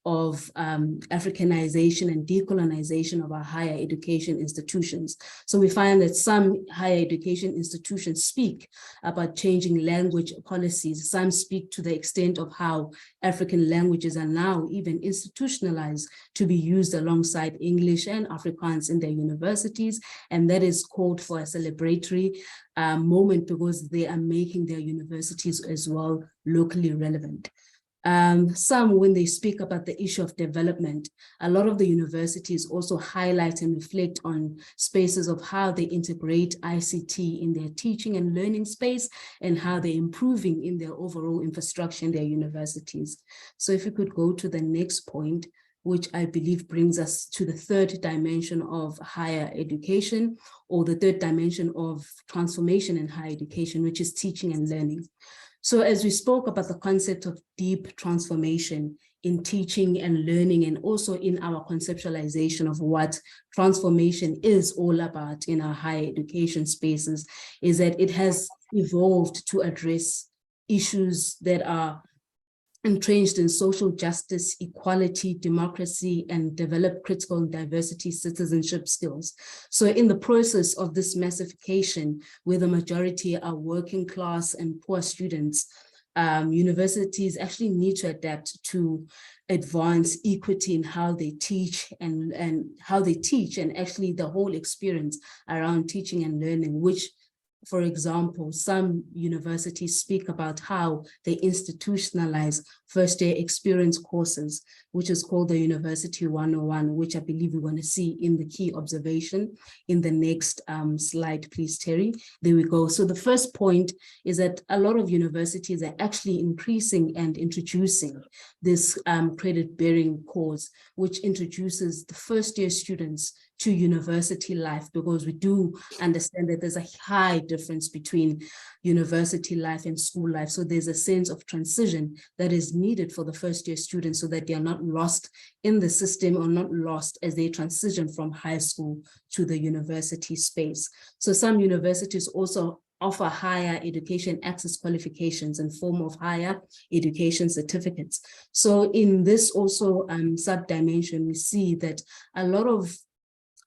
of Africanization and decolonization of our higher education institutions. So we find that some higher education institutions speak about changing language policies. Some speak to the extent of how African languages are now even institutionalized to be used alongside English and Afrikaans in their universities. And that is called for a celebratory moment, because they are making their universities as well locally relevant. Some, when they speak about the issue of development, a lot of the universities also highlight and reflect on spaces of how they integrate ICT in their teaching and learning space and how they're improving in their overall infrastructure in their universities. So if you could go to the next point, which I believe brings us to the third dimension of higher education, or the third dimension of transformation in higher education, which is teaching and learning. So as we spoke about the concept of deep transformation in teaching and learning, and also in our conceptualization of what transformation is all about in our higher education spaces, is that it has evolved to address issues that are entrenched in social justice, equality, democracy, and develop critical and diversity citizenship skills. So in the process of this massification, where the majority are working class and poor students, universities actually need to adapt to advance equity in how they teach and how they teach, and actually the whole experience around teaching and learning, which, for example, some universities speak about how they institutionalize first-year experience courses, which is called the University 101, which I believe we're going to see in the key observation in the next slide, please, Thierry. There we go. So the first point is that a lot of universities are actually increasing and introducing this credit-bearing course, which introduces the first-year students to university life, because we do understand that there's a high difference between university life and school life. So there's a sense of transition that is needed for the first year students so that they are not lost in the system or not lost as they transition from high school to the university space. So some universities also offer higher education access qualifications in form of higher education certificates. So in this also sub-dimension, we see that a lot of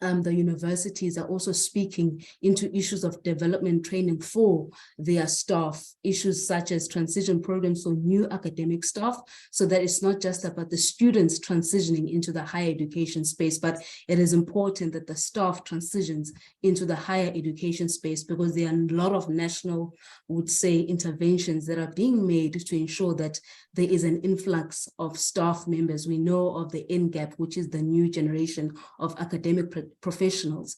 the universities are also speaking into issues of development training for their staff, issues such as transition programs for new academic staff, so that it's not just about the students transitioning into the higher education space, but it is important that the staff transitions into the higher education space, because there are a lot of national, would say, interventions that are being made to ensure that there is an influx of staff members. We know of the NGAP, which is the new generation of academic professionals,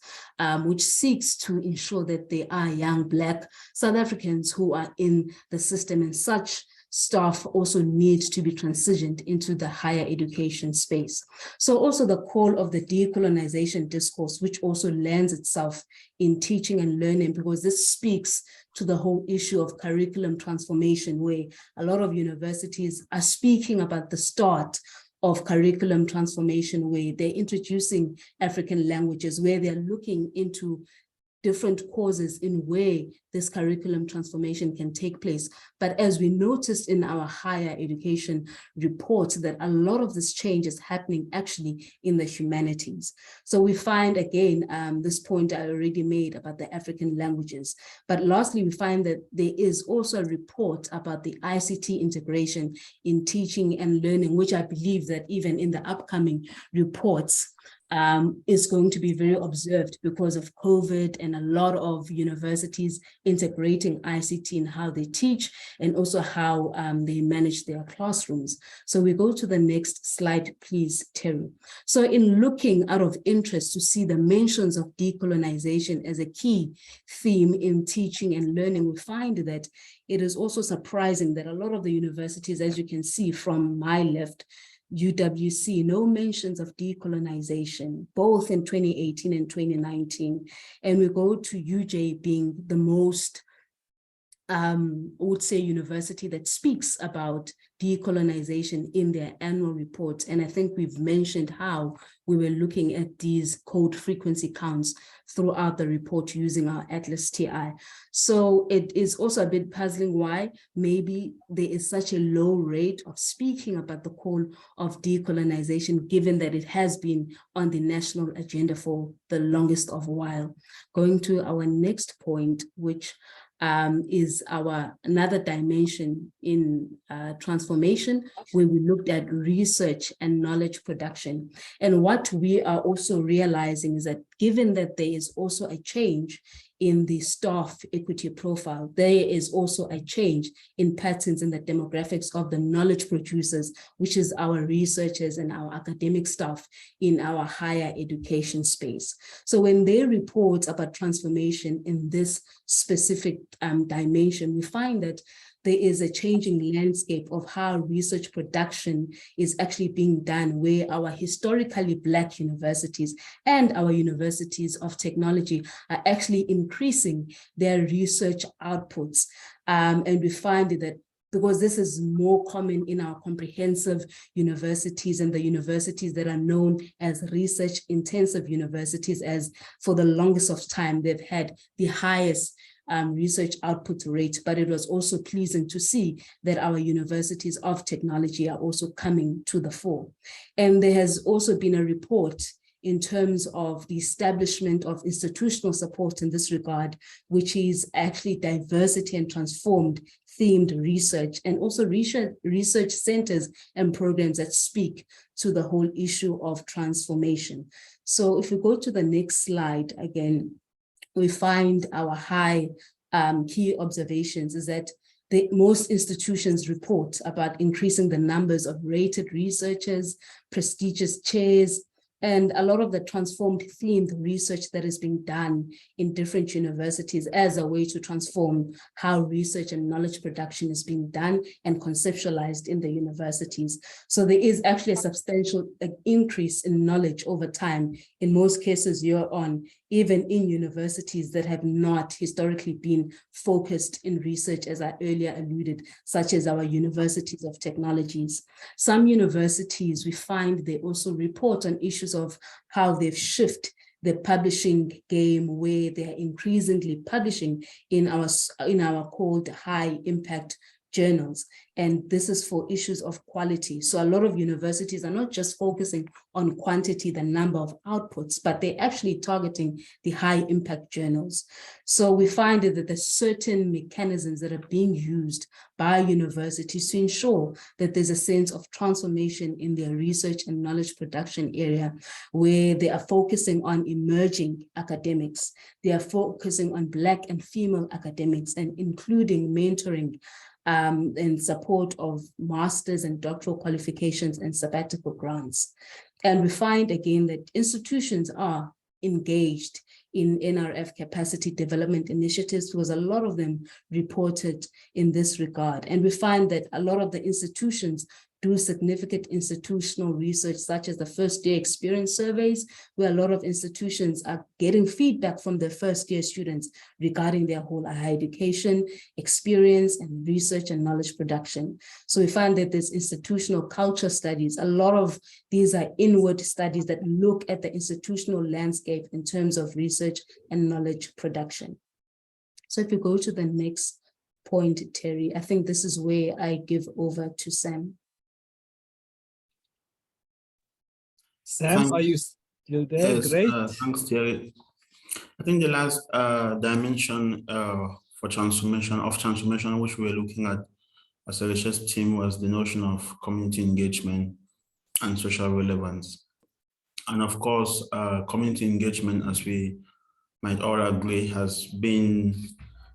which seeks to ensure that there are young Black South Africans who are in the system, and such staff also need to be transitioned into the higher education space. So also the call of the decolonization discourse, which also lends itself in teaching and learning, because this speaks to the whole issue of curriculum transformation, where a lot of universities are speaking about the start of curriculum transformation, where they're introducing African languages, where they're looking into different causes in where this curriculum transformation can take place. But as we noticed in our higher education reports, that a lot of this change is happening actually in the humanities. So we find, again, this point I already made about the African languages. But lastly, we find that there is also a report about the ICT integration in teaching and learning, which I believe that even in the upcoming reports, is going to be very observed because of COVID and a lot of universities integrating ICT in how they teach and also how they manage their classrooms. So we go to the next slide, please, Thierry. So in looking out of interest to see the mentions of decolonization as a key theme in teaching and learning, we find that it is also surprising that a lot of the universities, as you can see from my left, UWC, no mentions of decolonization, both in 2018 and 2019. And we go to UJ being the most, I would say, university that speaks about decolonization in their annual reports. And I think we've mentioned how we were looking at these code frequency counts throughout the report using our Atlas TI. So it is also a bit puzzling why maybe there is such a low rate of speaking about the call of decolonization, given that it has been on the national agenda for the longest of a while. Going to our next point, which is our another dimension in transformation, where we looked at research and knowledge production. And what we are also realizing is that given that there is also a change in the staff equity profile, there is also a change in patterns in the demographics of the knowledge producers, which is our researchers and our academic staff in our higher education space. So when they report about transformation in this specific dimension, we find that there is a changing landscape of how research production is actually being done, where our historically Black universities and our universities of technology are actually increasing their research outputs. And we find that because this is more common in our comprehensive universities and the universities that are known as research intensive universities, as for the longest of time, they've had the highest research output rate, but it was also pleasing to see that our universities of technology are also coming to the fore. And there has also been a report in terms of the establishment of institutional support in this regard, which is actually diversity and transformed themed research, and also research centers and programs that speak to the whole issue of transformation. So if we go to the next slide again, we find our high key observations is that most institutions report about increasing the numbers of rated researchers, prestigious chairs, and a lot of the transformed themed research that is being done in different universities as a way to transform how research and knowledge production is being done and conceptualized in the universities. So there is actually a substantial increase in knowledge over time, in most cases year on, even in universities that have not historically been focused in research, as I earlier alluded, such as our universities of technologies. Some universities, we find they also report on issues of how they've shifted the publishing game, where they're increasingly publishing in our called high impact journals. And this is for issues of quality. So a lot of universities are not just focusing on quantity, the number of outputs, but they're actually targeting the high impact journals. So we find that there's certain mechanisms that are being used by universities to ensure that there's a sense of transformation in their research and knowledge production area, where they are focusing on emerging academics. They are focusing on Black and female academics, and including mentoring in support of master's and doctoral qualifications and sabbatical grants. And we find again that institutions are engaged in NRF capacity development initiatives, because a lot of them reported in this regard. And we find that a lot of the institutions do significant institutional research, such as the first year experience surveys, where a lot of institutions are getting feedback from their first year students regarding their whole higher education experience and research and knowledge production. So we find that there's institutional culture studies. A lot of these are inward studies that look at the institutional landscape in terms of research and knowledge production. So if you go to the next point, Thierry, I think this is where I give over to Sam. Sam, are you still there? Yes, Great. thanks, Thierry. I think the last dimension for transformation, which we were looking at as a research team, was the notion of community engagement and social relevance. And of course, community engagement, as we might all agree, has been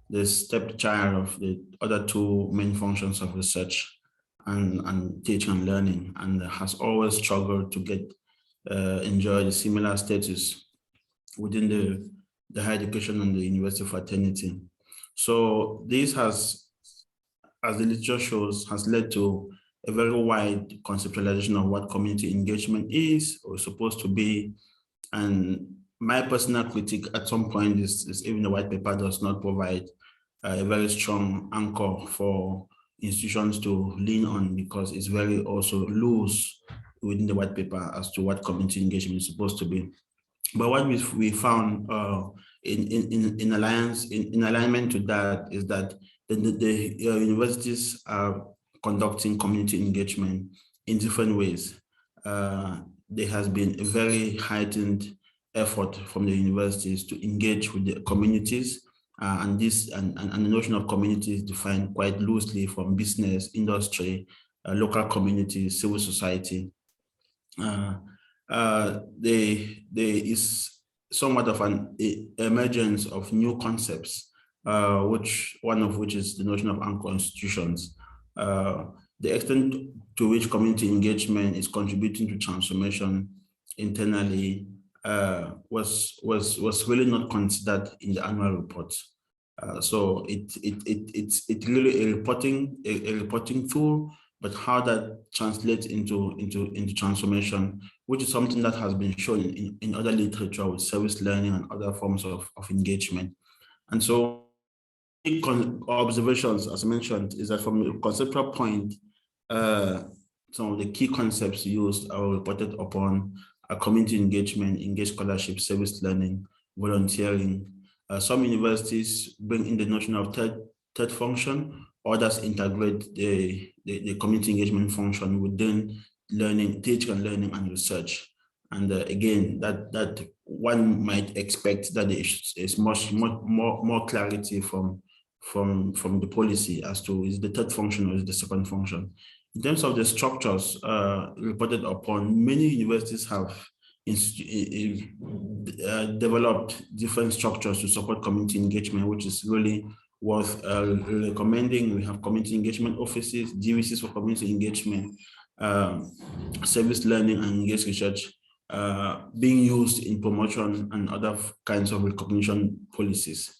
the stepchild of the other two main functions of research and teaching and learning, and has always struggled to get enjoy the similar status within the higher education and the university fraternity. So this has, as the literature shows, has led to a very wide conceptualization of what community engagement is or supposed to be. And my personal critique at some point is even the white paper does not provide a very strong anchor for institutions to lean on, because it's very also loose within the white paper as to what community engagement is supposed to be. But what we found in alignment to that is that the universities are conducting community engagement in different ways. There has been a very heightened effort from the universities to engage with the communities, and the notion of community is defined quite loosely from business, industry, local communities, civil society. There is somewhat of an emergence of new concepts, one of which is the notion of anchor institutions. The extent to which community engagement is contributing to transformation internally was really not considered in the annual report. So it's really a reporting tool, but how that translates into transformation, which is something that has been shown in other literature with service learning and other forms of engagement. And so observations, as mentioned, is that from a conceptual point, some of the key concepts used are reported upon: community engagement, engaged scholarship, service learning, volunteering. Some universities bring in the notion of third function, others integrate the community engagement function within learning, teaching and learning and research. And again, that one might expect that there is much more clarity from the policy as to is the third function or is the second function. In terms of the structures reported upon, many universities have developed different structures to support community engagement, which is really worth recommending. We have community engagement offices, DVCs for community engagement, service learning and engaged research being used in promotion and other kinds of recognition policies.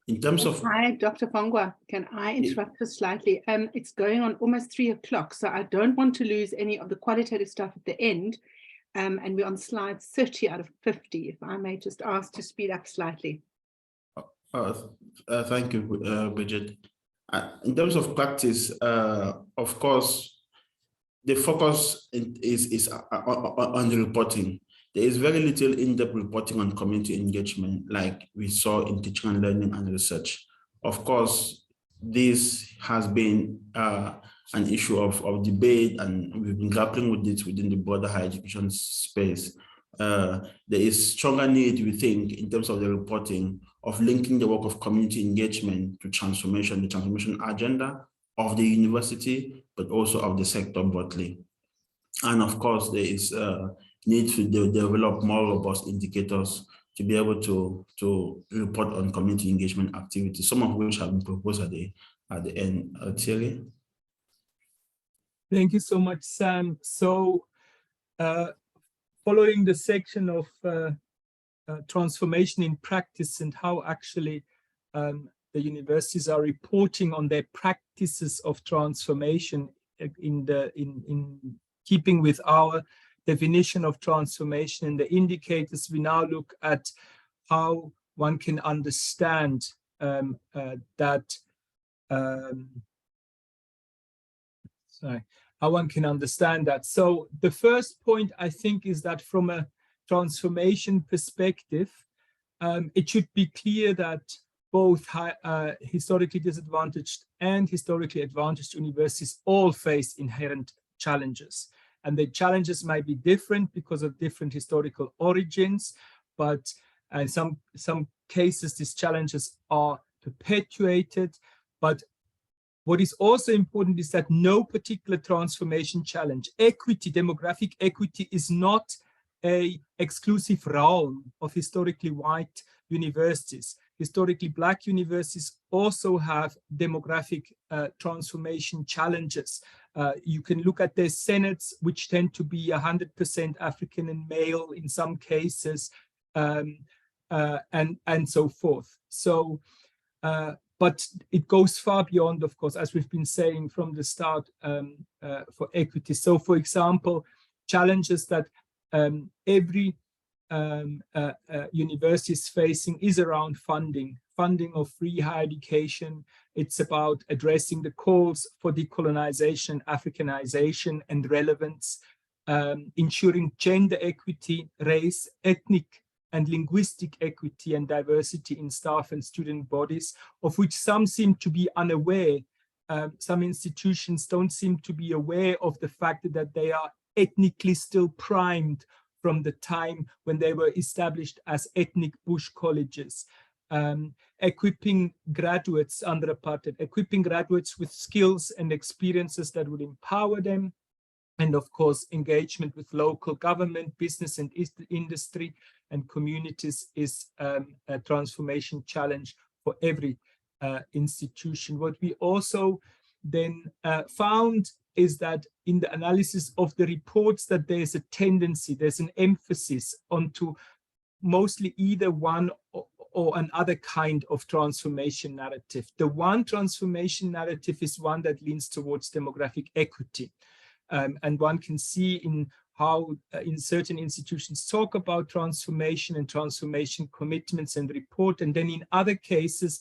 In terms of— Hi, Dr. Pongwa, can I interrupt you slightly? It's going on almost 3 o'clock, so I don't want to lose any of the qualitative stuff at the end. And we're on slide 30 out of 50, if I may just ask to speed up slightly. Thank you, Bridget. In terms of practice, of course, the focus is on the reporting. There is very little in-depth reporting on community engagement like we saw in teaching and learning and research. Of course, this has been an issue of debate, and we've been grappling with this within the broader higher education space. There is stronger need, we think, in terms of the reporting, of linking the work of community engagement to transformation, the transformation agenda of the university, but also of the sector broadly. And of course, there is need to develop more robust indicators to be able to report on community engagement activities, some of which have been proposed at the end. Thierry? Thank you so much, Sam. So following the section of transformation in practice and how actually the universities are reporting on their practices of transformation in keeping with our definition of transformation and the indicators, we now look at how one can understand how one can understand that. So the first point, I think, is that from a transformation perspective, it should be clear that both historically disadvantaged and historically advantaged universities all face inherent challenges. And the challenges might be different because of different historical origins, but in some cases, these challenges are perpetuated. But what is also important is that no particular transformation challenge, equity, demographic equity, is not an exclusive realm of historically white universities. Historically Black universities also have demographic transformation challenges. You can look at their senates, which tend to be 100% African and male in some cases, and so forth. So, but it goes far beyond, of course, as we've been saying from the start, for equity. So, for example, challenges that every university is facing is around funding of free higher education. It's about addressing the calls for decolonization, Africanization, and relevance, ensuring gender equity, race, ethnic and linguistic equity and diversity in staff and student bodies, of which some seem to be unaware. Some institutions don't seem to be aware of the fact that they are ethnically still primed from the time when they were established as ethnic bush colleges. Equipping graduates under apartheid, equipping graduates with skills and experiences that would empower them, And of course, engagement with local government, business and industry and communities is a transformation challenge for every institution. What we also then found is that in the analysis of the reports that there's a tendency, there's an emphasis onto mostly either one or another kind of transformation narrative. The one transformation narrative is one that leans towards demographic equity. And one can see in how in certain institutions talk about transformation and transformation commitments and report. And then in other cases,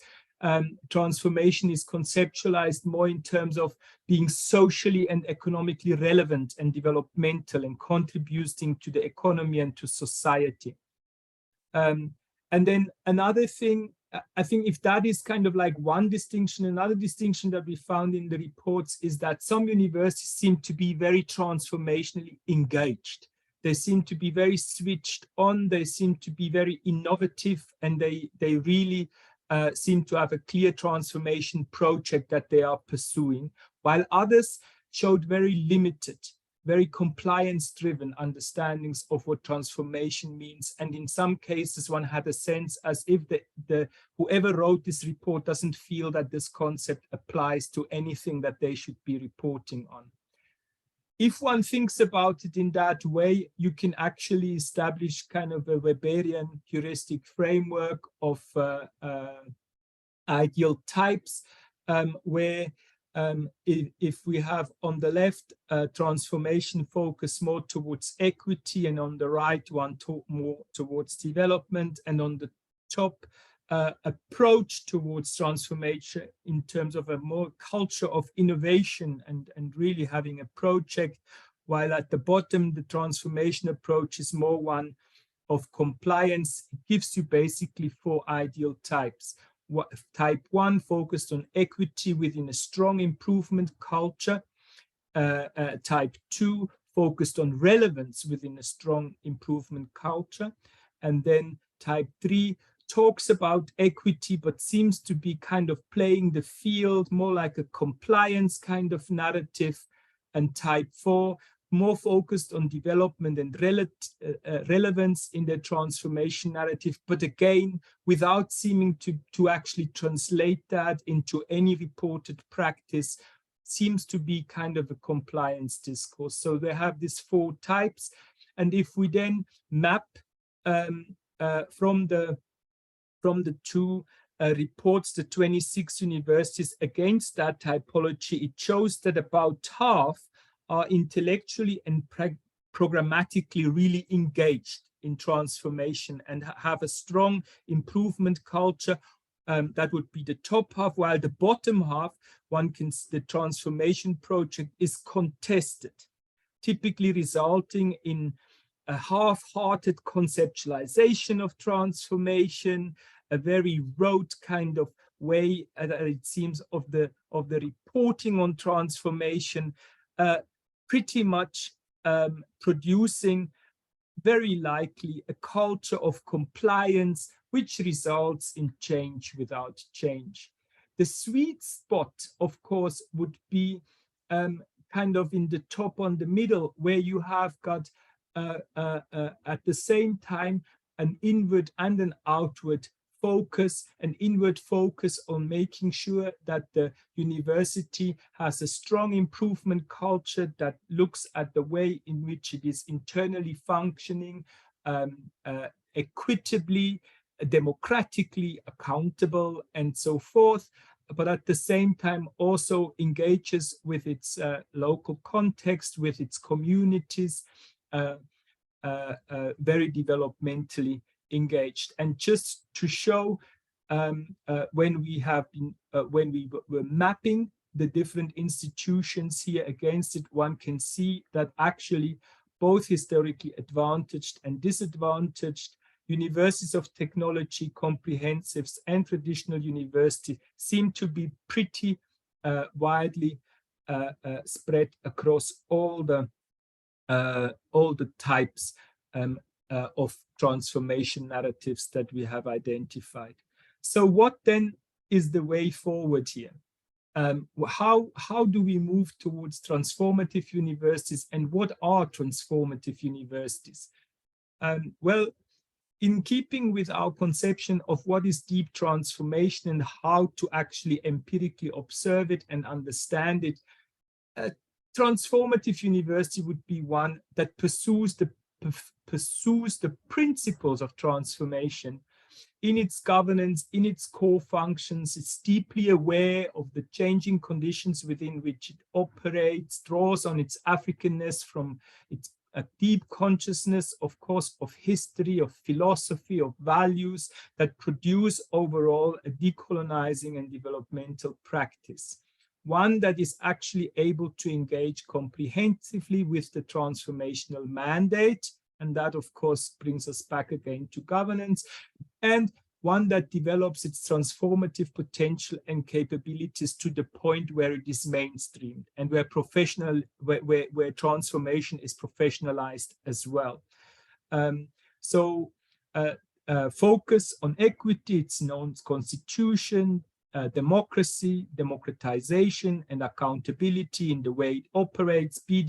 transformation is conceptualized more in terms of being socially and economically relevant and developmental and contributing to the economy and to society. And then another thing, I think if that is kind of like one distinction, another distinction that we found in the reports is that some universities seem to be very transformationally engaged. They seem to be very switched on, they seem to be very innovative, and they really seem to have a clear transformation project that they are pursuing, while others showed very limited, very compliance-driven understandings of what transformation means. And in some cases, one had a sense as if whoever wrote this report doesn't feel that this concept applies to anything that they should be reporting on. If one thinks about it in that way, you can actually establish kind of a Weberian heuristic framework of ideal types, where if we have on the left transformation focus more towards equity, and on the right one more towards development, and on the top approach towards transformation in terms of a more culture of innovation and really having a project, while at the bottom the transformation approach is more one of compliance. It gives you basically 4 ideal types. Type 1 focused on equity within a strong improvement culture. Type 2 focused on relevance within a strong improvement culture. And then type 3 talks about equity, but seems to be kind of playing the field more like a compliance kind of narrative. And type 4 more focused on development and relevance in the transformation narrative, but again, without seeming to actually translate that into any reported practice, seems to be kind of a compliance discourse. So they have these 4 types. And if we then map from the 2 reports, the 26 universities against that typology, it shows that about half are intellectually and programmatically really engaged in transformation and have a strong improvement culture. That would be the top half, while the bottom half, the transformation project is contested, typically resulting in a half-hearted conceptualization of transformation, a very rote kind of way, it seems, of the reporting on transformation, pretty much producing very likely a culture of compliance, which results in change without change. The sweet spot, of course, would be kind of in the top on the middle, where you have got at the same time an inward and an outward focus, an inward focus on making sure that the university has a strong improvement culture that looks at the way in which it is internally functioning, equitably, democratically accountable, and so forth, but at the same time also engages with its local context, with its communities, very developmentally engaged. And just to show when we were mapping the different institutions here against it, one can see that actually both historically advantaged and disadvantaged universities of technology, comprehensives, and traditional universities seem to be pretty widely spread across all the types of transformation narratives that we have identified. So what then is the way forward here? how do we move towards transformative universities, and what are transformative universities? Well, in keeping with our conception of what is deep transformation and how to actually empirically observe it and understand it, a transformative university would be one that pursues the principles of transformation in its governance, in its core functions. It's deeply aware of the changing conditions within which it operates, draws on its Africanness from its a deep consciousness, of course, of history, of philosophy, of values that produce overall a decolonizing and developmental practice. One that is actually able to engage comprehensively with the transformational mandate, and that, of course, brings us back again to governance, and one that develops its transformative potential and capabilities to the point where it is mainstreamed and where transformation is professionalized as well. Focus on equity, its known constitution, democracy, democratization, and accountability in the way it operates, be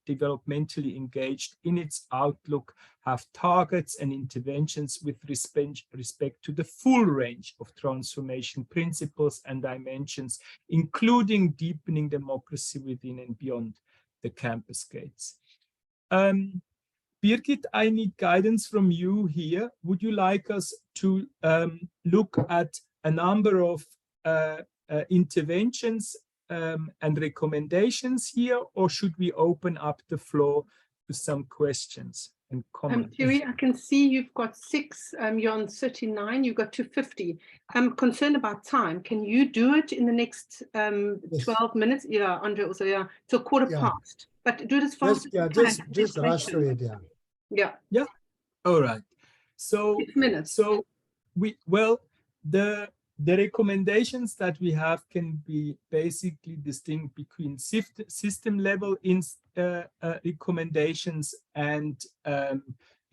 developmentally engaged in its outlook, have targets and interventions with respect to the full range of transformation principles and dimensions, including deepening democracy within and beyond the campus gates. Birgit, I need guidance from you here. Would you like us to look at a number of interventions and recommendations here, or should we open up the floor to some questions and comments? Thierry, I can see you've got 6, you're on 39, you've got 250. I'm concerned about time. Can you do it in the next 12 minutes? Yeah, Andre also, yeah, till quarter past. But do it as fast as you can. Just rush through it, Yeah. All right. So 6 minutes. So the recommendations that we have can be basically distinct between system level recommendations and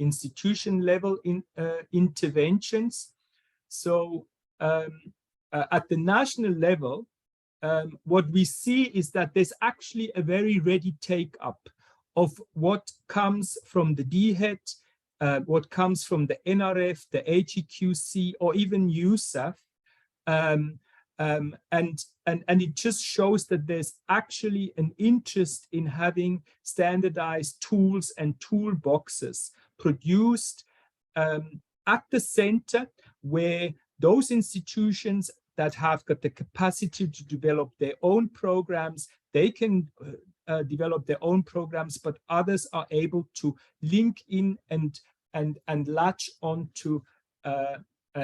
institution level interventions. So at the national level, what we see is that there's actually a very ready take up of what comes from the DHET, what comes from the NRF, the HEQC, or even USAF. And it just shows that there's actually an interest in having standardized tools and toolboxes produced at the center, where those institutions that have got the capacity to develop their own programs, they can develop their own programs, but others are able to link in and latch onto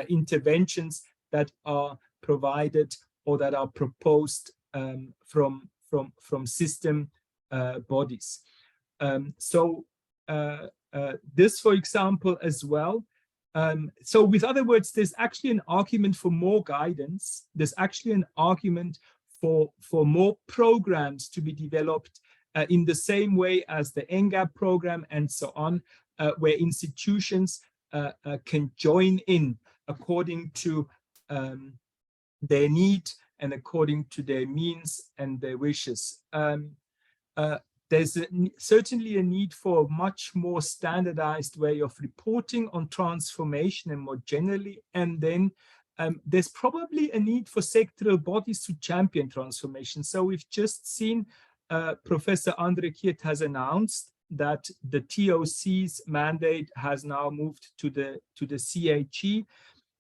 interventions that are provided or that are proposed from system bodies. This, for example, as well. So with other words, there's actually an argument for more guidance. There's actually an argument for more programs to be developed in the same way as the NGAP program and so on, where institutions can join in according to their need and according to their means and their wishes. There's certainly a need for a much more standardized way of reporting on transformation and more generally. And then there's probably a need for sectoral bodies to champion transformation. So we've just seen Professor Andre Keet has announced that the TOC's mandate has now moved to the CHE.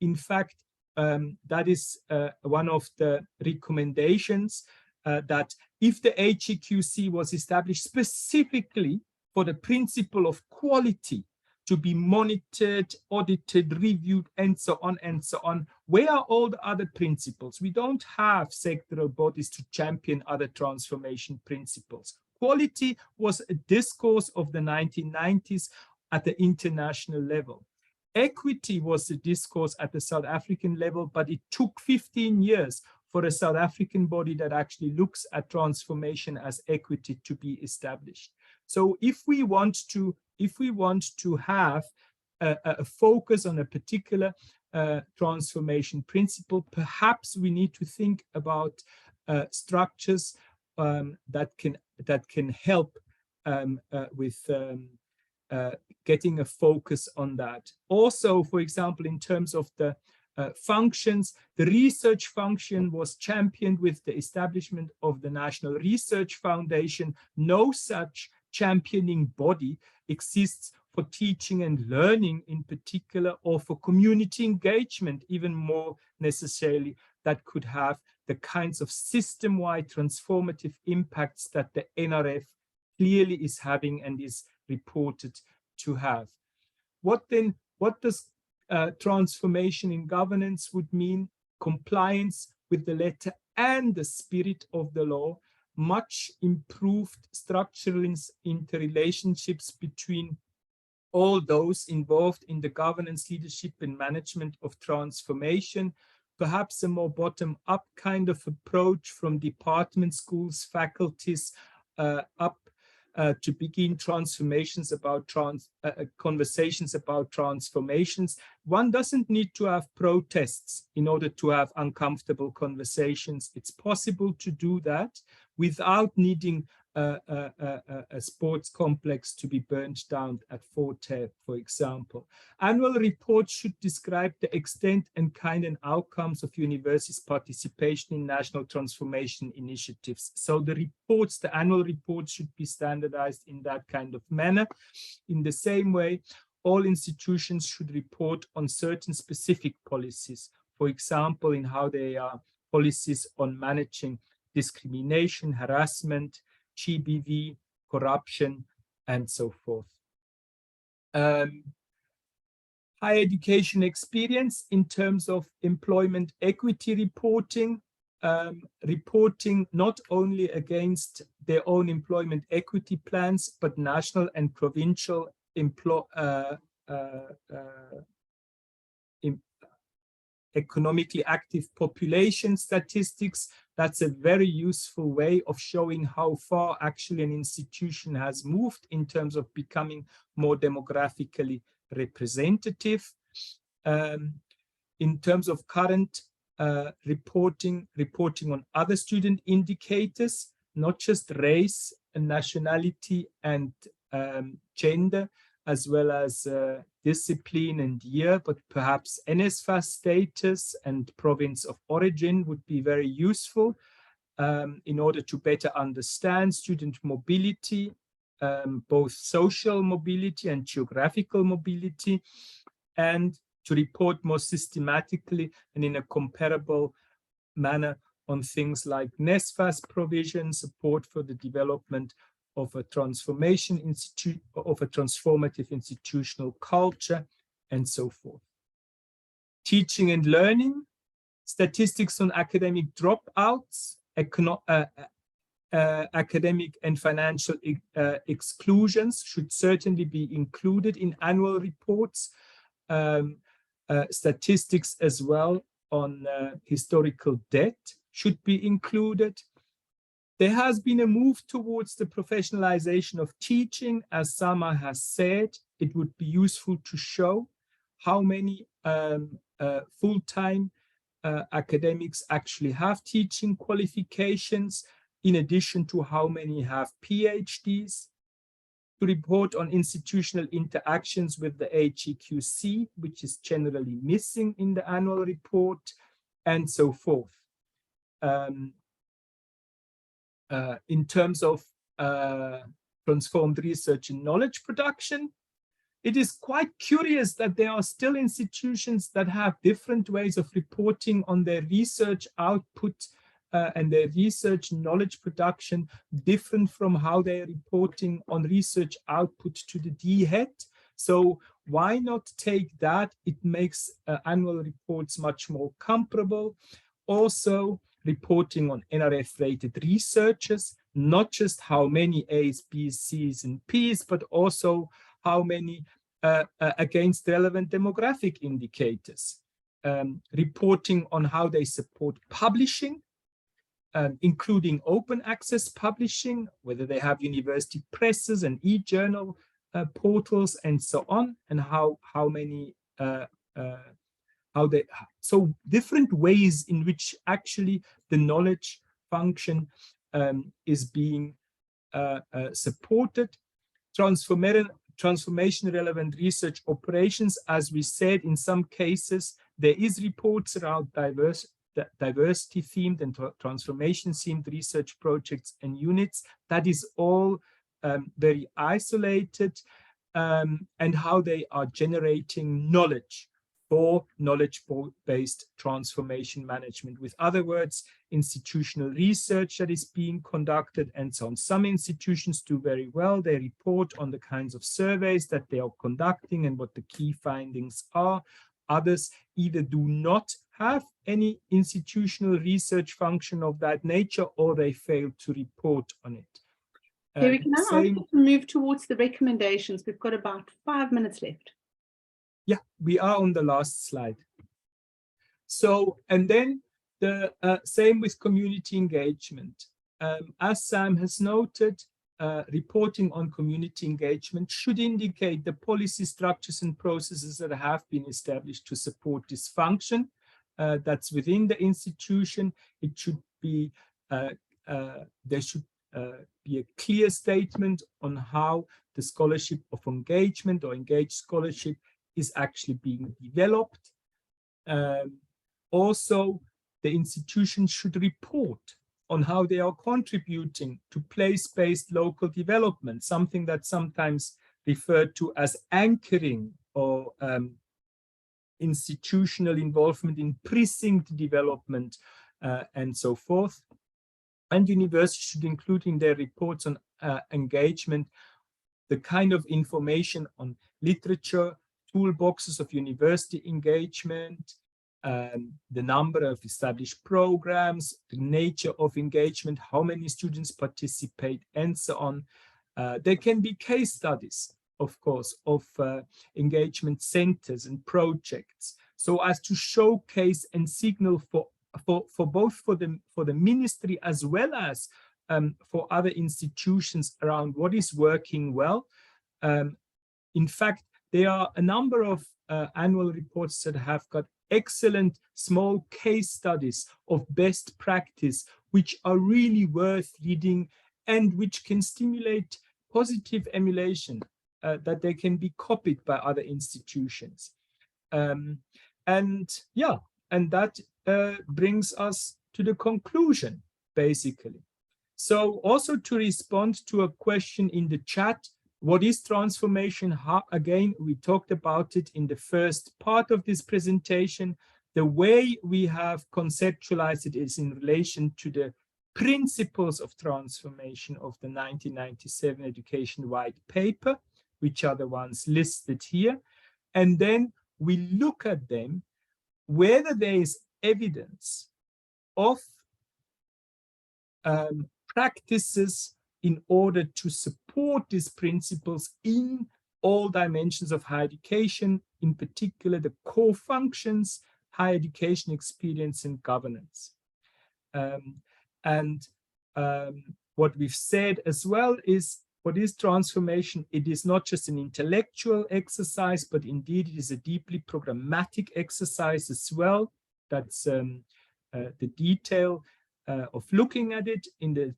In fact, that is one of the recommendations that if the HEQC was established specifically for the principle of quality to be monitored, audited, reviewed, and so on, where are all the other principles? We don't have sectoral bodies to champion other transformation principles. Quality was a discourse of the 1990s at the international level. Equity was the discourse at the South African level, but it took 15 years for a South African body that actually looks at transformation as equity to be established. So if we want to have a focus on a particular transformation principle, perhaps we need to think about structures that can help with getting a focus on that. Also, for example, in terms of the functions, the research function was championed with the establishment of the National Research Foundation. No such championing body exists for teaching and learning in particular, or for community engagement, even more necessarily, that could have the kinds of system-wide transformative impacts that the NRF clearly is having and is reported to have. What does transformation in governance would mean? Compliance with the letter and the spirit of the law, much improved structural interrelationships between all those involved in the governance, leadership, and management of transformation, perhaps a more bottom-up kind of approach from department schools, faculties up to begin transformations about conversations about transformations. One doesn't need to have protests in order to have uncomfortable conversations. It's possible to do that without needing a sports complex to be burned down at Forte, for example. Annual reports should describe the extent and kind and outcomes of universities' participation in national transformation initiatives. So the reports, the annual reports, should be standardized in that kind of manner. In the same way, all institutions should report on certain specific policies, for example, in how they are policies on managing discrimination, harassment, GBV, corruption, and so forth. Higher education experience in terms of employment equity reporting, reporting not only against their own employment equity plans, but national and provincial economically active population statistics. That's a very useful way of showing how far actually an institution has moved in terms of becoming more demographically representative. In terms of current reporting on other student indicators, not just race and nationality and gender, as well as discipline and year, but perhaps NSFAS status and province of origin would be very useful in order to better understand student mobility, both social mobility and geographical mobility, and to report more systematically and in a comparable manner on things like NSFAS provision, support for the development of a transformative institutional culture, and so forth. Teaching and learning, statistics on academic dropouts, academic and financial exclusions should certainly be included in annual reports. Statistics as well on historical debt should be included. There has been a move towards the professionalization of teaching. As Zama has said, it would be useful to show how many full-time academics actually have teaching qualifications, in addition to how many have PhDs. To report on institutional interactions with the HEQC, which is generally missing in the annual report, and so forth. In terms of transformed research and knowledge production, it is quite curious that there are still institutions that have different ways of reporting on their research output and their research knowledge production, different from how they're reporting on research output to the DHET. So why not take that? It makes annual reports much more comparable. Also, reporting on NRF-rated researchers, not just how many A's, B's, C's, and P's, but also how many against relevant demographic indicators. Reporting on how they support publishing, including open access publishing, whether they have university presses and e-journal portals and so on, and how many so different ways in which actually the knowledge function is being supported. Transformation relevant research operations, as we said, in some cases, there is reports around diversity themed and transformation themed research projects and units. That is all very isolated, and how they are generating knowledge for knowledge-based transformation management. With other words, institutional research that is being conducted and so on. Some institutions do very well. They report on the kinds of surveys that they are conducting and what the key findings are. Others either do not have any institutional research function of that nature, or they fail to report on it. Thierry, can I ask you to move towards the recommendations? We've got about 5 minutes left. Yeah, we are on the last slide. So, and then the same with community engagement. As Sam has noted, reporting on community engagement should indicate the policy structures and processes that have been established to support this function. That's within the institution. It should be, there should be a clear statement on how the scholarship of engagement or engaged scholarship is actually being developed. Also, the institution should report on how they are contributing to place-based local development, something that's sometimes referred to as anchoring or institutional involvement in precinct development and so forth. And universities should include in their reports on engagement the kind of information on literature, toolboxes of university engagement, the number of established programs, the nature of engagement, how many students participate, and so on. There can be case studies, of course, of engagement centers and projects, so as to showcase and signal for both the ministry as well as for other institutions around what is working well. In fact, there are a number of annual reports that have got excellent small case studies of best practice, which are really worth reading and which can stimulate positive emulation, that they can be copied by other institutions. And that brings us to the conclusion, basically. So also to respond to a question in the chat, what is transformation? How, again, we talked about it in the first part of this presentation. The way we have conceptualized it is in relation to the principles of transformation of the 1997 Education White Paper, which are the ones listed here. And then we look at them, whether there is evidence of practices in order to support these principles in all dimensions of higher education, in particular the core functions, higher education experience and governance. What we've said as well is, what is transformation? It is not just an intellectual exercise, but indeed it is a deeply programmatic exercise as well. That's the detail of looking at it in the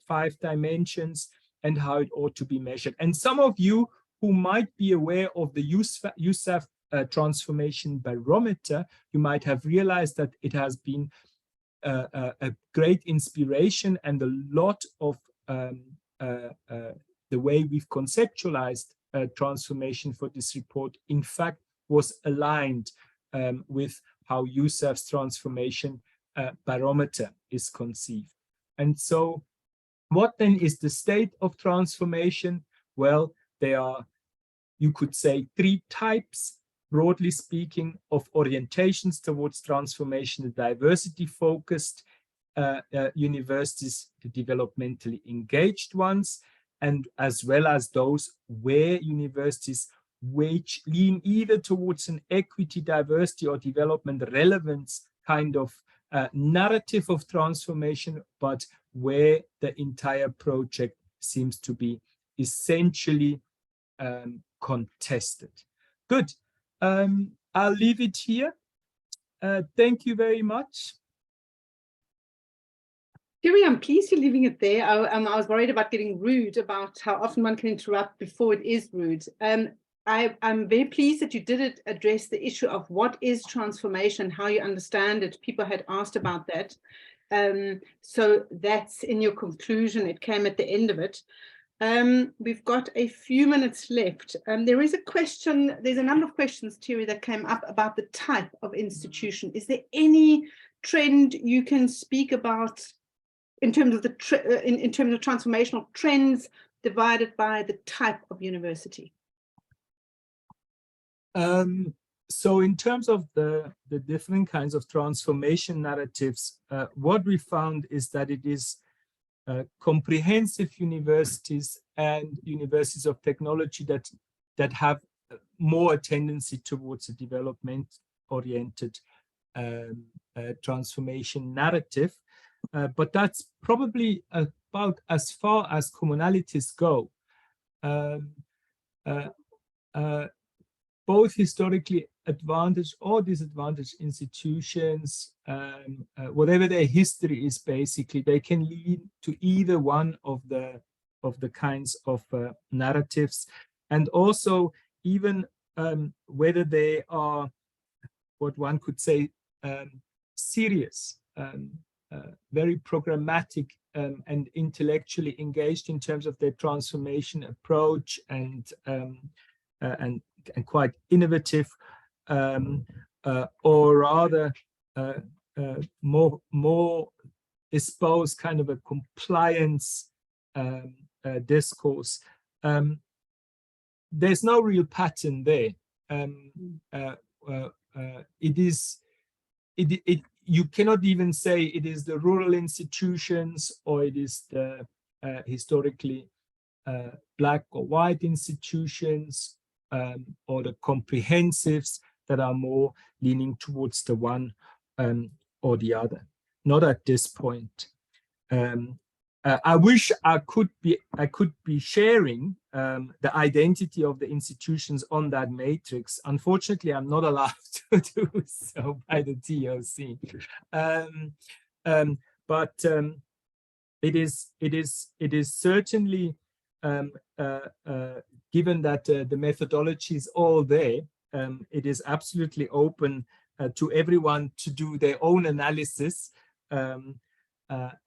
5 dimensions and how it ought to be measured. And some of you who might be aware of the USAF transformation barometer, you might have realized that it has been a great inspiration, and a lot of the way we've conceptualized transformation for this report, in fact, was aligned with how USAF's transformation barometer is conceived. And so what then is the state of transformation? Well, there are, you could say, 3 types, broadly speaking, of orientations towards transformation: the diversity-focused universities, the developmentally engaged ones, and as well as those where universities which lean either towards an equity, diversity, or development relevance kind of narrative of transformation, but where the entire project seems to be essentially contested. Good. I'll leave it here. Thank you very much. Thierry, I'm pleased you're leaving it there. I was worried about getting rude about how often one can interrupt before it is rude. I'm very pleased that you did address the issue of what is transformation, how you understand it. People had asked about that. So that's in your conclusion. It came at the end of it. We've got a few minutes left. There is a question, there's a number of questions, Thierry, that came up about the type of institution. Is there any trend you can speak about in terms of in terms of transformational trends divided by the type of university? So in terms of the different kinds of transformation narratives, what we found is that it is comprehensive universities and universities of technology that have more a tendency towards a development-oriented transformation narrative. But that's probably about as far as commonalities go. Both historically advantaged or disadvantaged institutions, whatever their history is, basically, they can lead to either one of the kinds of narratives, and also even whether they are what one could say serious, very programmatic and intellectually engaged in terms of their transformation approach and quite innovative, or rather more espouse kind of a compliance discourse. There's no real pattern there. You cannot even say it is the rural institutions or it is the historically black or white institutions or the comprehensives that are more leaning towards the one or the other. Not at this point. I wish I could be sharing the identity of the institutions on that matrix. Unfortunately, I'm not allowed to do so by the TOC. But it is certainly, given that the methodology is all there, it is absolutely open to everyone to do their own analysis and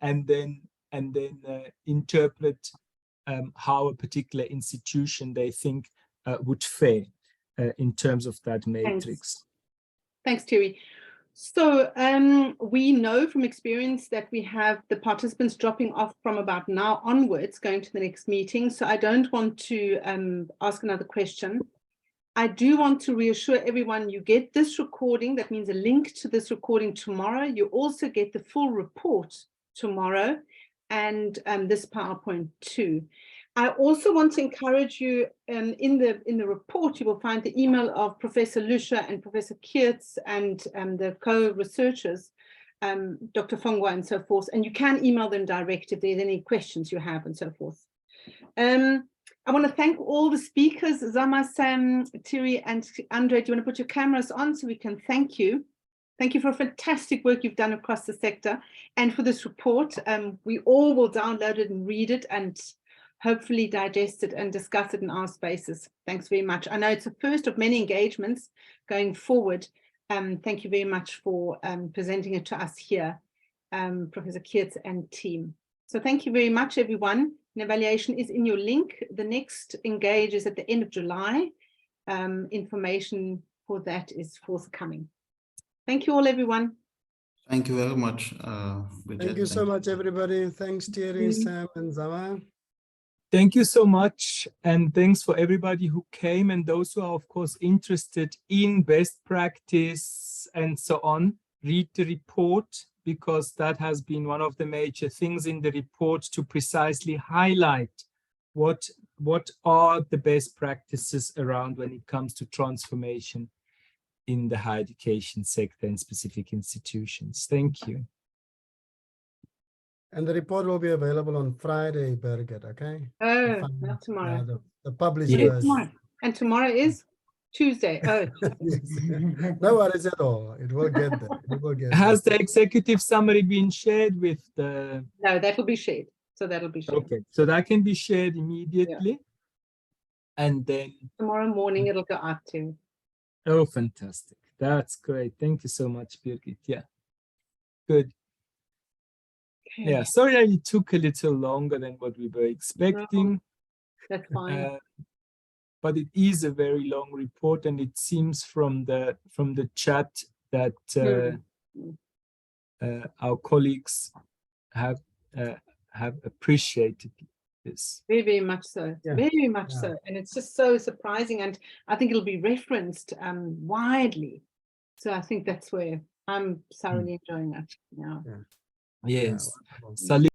then interpret how a particular institution they think would fare in terms of that matrix. Thanks, Thierry. So we know from experience that we have the participants dropping off from about now onwards, going to the next meeting. So I don't want to ask another question. I do want to reassure everyone you get this recording. That means a link to this recording tomorrow. You also get the full report tomorrow, and this PowerPoint too. I also want to encourage you, in the report, you will find the email of Professor Luescher and Professor Keet and the co-researchers, Dr. Mncwango and so forth, and you can email them direct if there's any questions you have and so forth. I want to thank all the speakers, Zama, Sam, Thierry, and Andre. Do you want to put your cameras on so we can thank you? Thank you for fantastic work you've done across the sector and for this report. We all will download it and read it and hopefully digest it and discuss it in our spaces. Thanks very much. I know it's the first of many engagements going forward. Thank you very much for presenting it to us here, Professor Keet and team. So thank you very much, everyone. An evaluation is in your link. The next Engage is at the end of July. Information for that is forthcoming. Thank you all, everyone. Thank you very much. Thank you so much, everybody. Thanks, Thierry, Sam, and Zama. Thank you so much. And thanks for everybody who came and those who are, of course, interested in best practice and so on. Read the report, because that has been one of the major things in the report to precisely highlight what are the best practices around when it comes to transformation in the higher education sector and specific institutions. Thank you. And the report will be available on Friday, Birgit, okay? Oh, not tomorrow. The published Yes. version. And tomorrow is? Tuesday. Oh, Yes. No worries at all. It will get there. It will get Has there. the executive summary been shared with the? no, that will be shared. So that'll be shared. Okay, so that can be shared immediately. And then, Tomorrow morning it'll go out to. oh, fantastic. That's great. Thank you so much, Birgit. Yeah, good. Okay. Yeah, sorry that it took a little longer than what we were expecting. That's fine. But it is a very long report, and it seems from the chat that our colleagues have appreciated this. Very, very much so. Yeah. Very much Yeah. so. And it's just so surprising. And I think it'll be referenced widely. So I think that's where I'm thoroughly enjoying it. Yeah. Yes. Yeah. Salim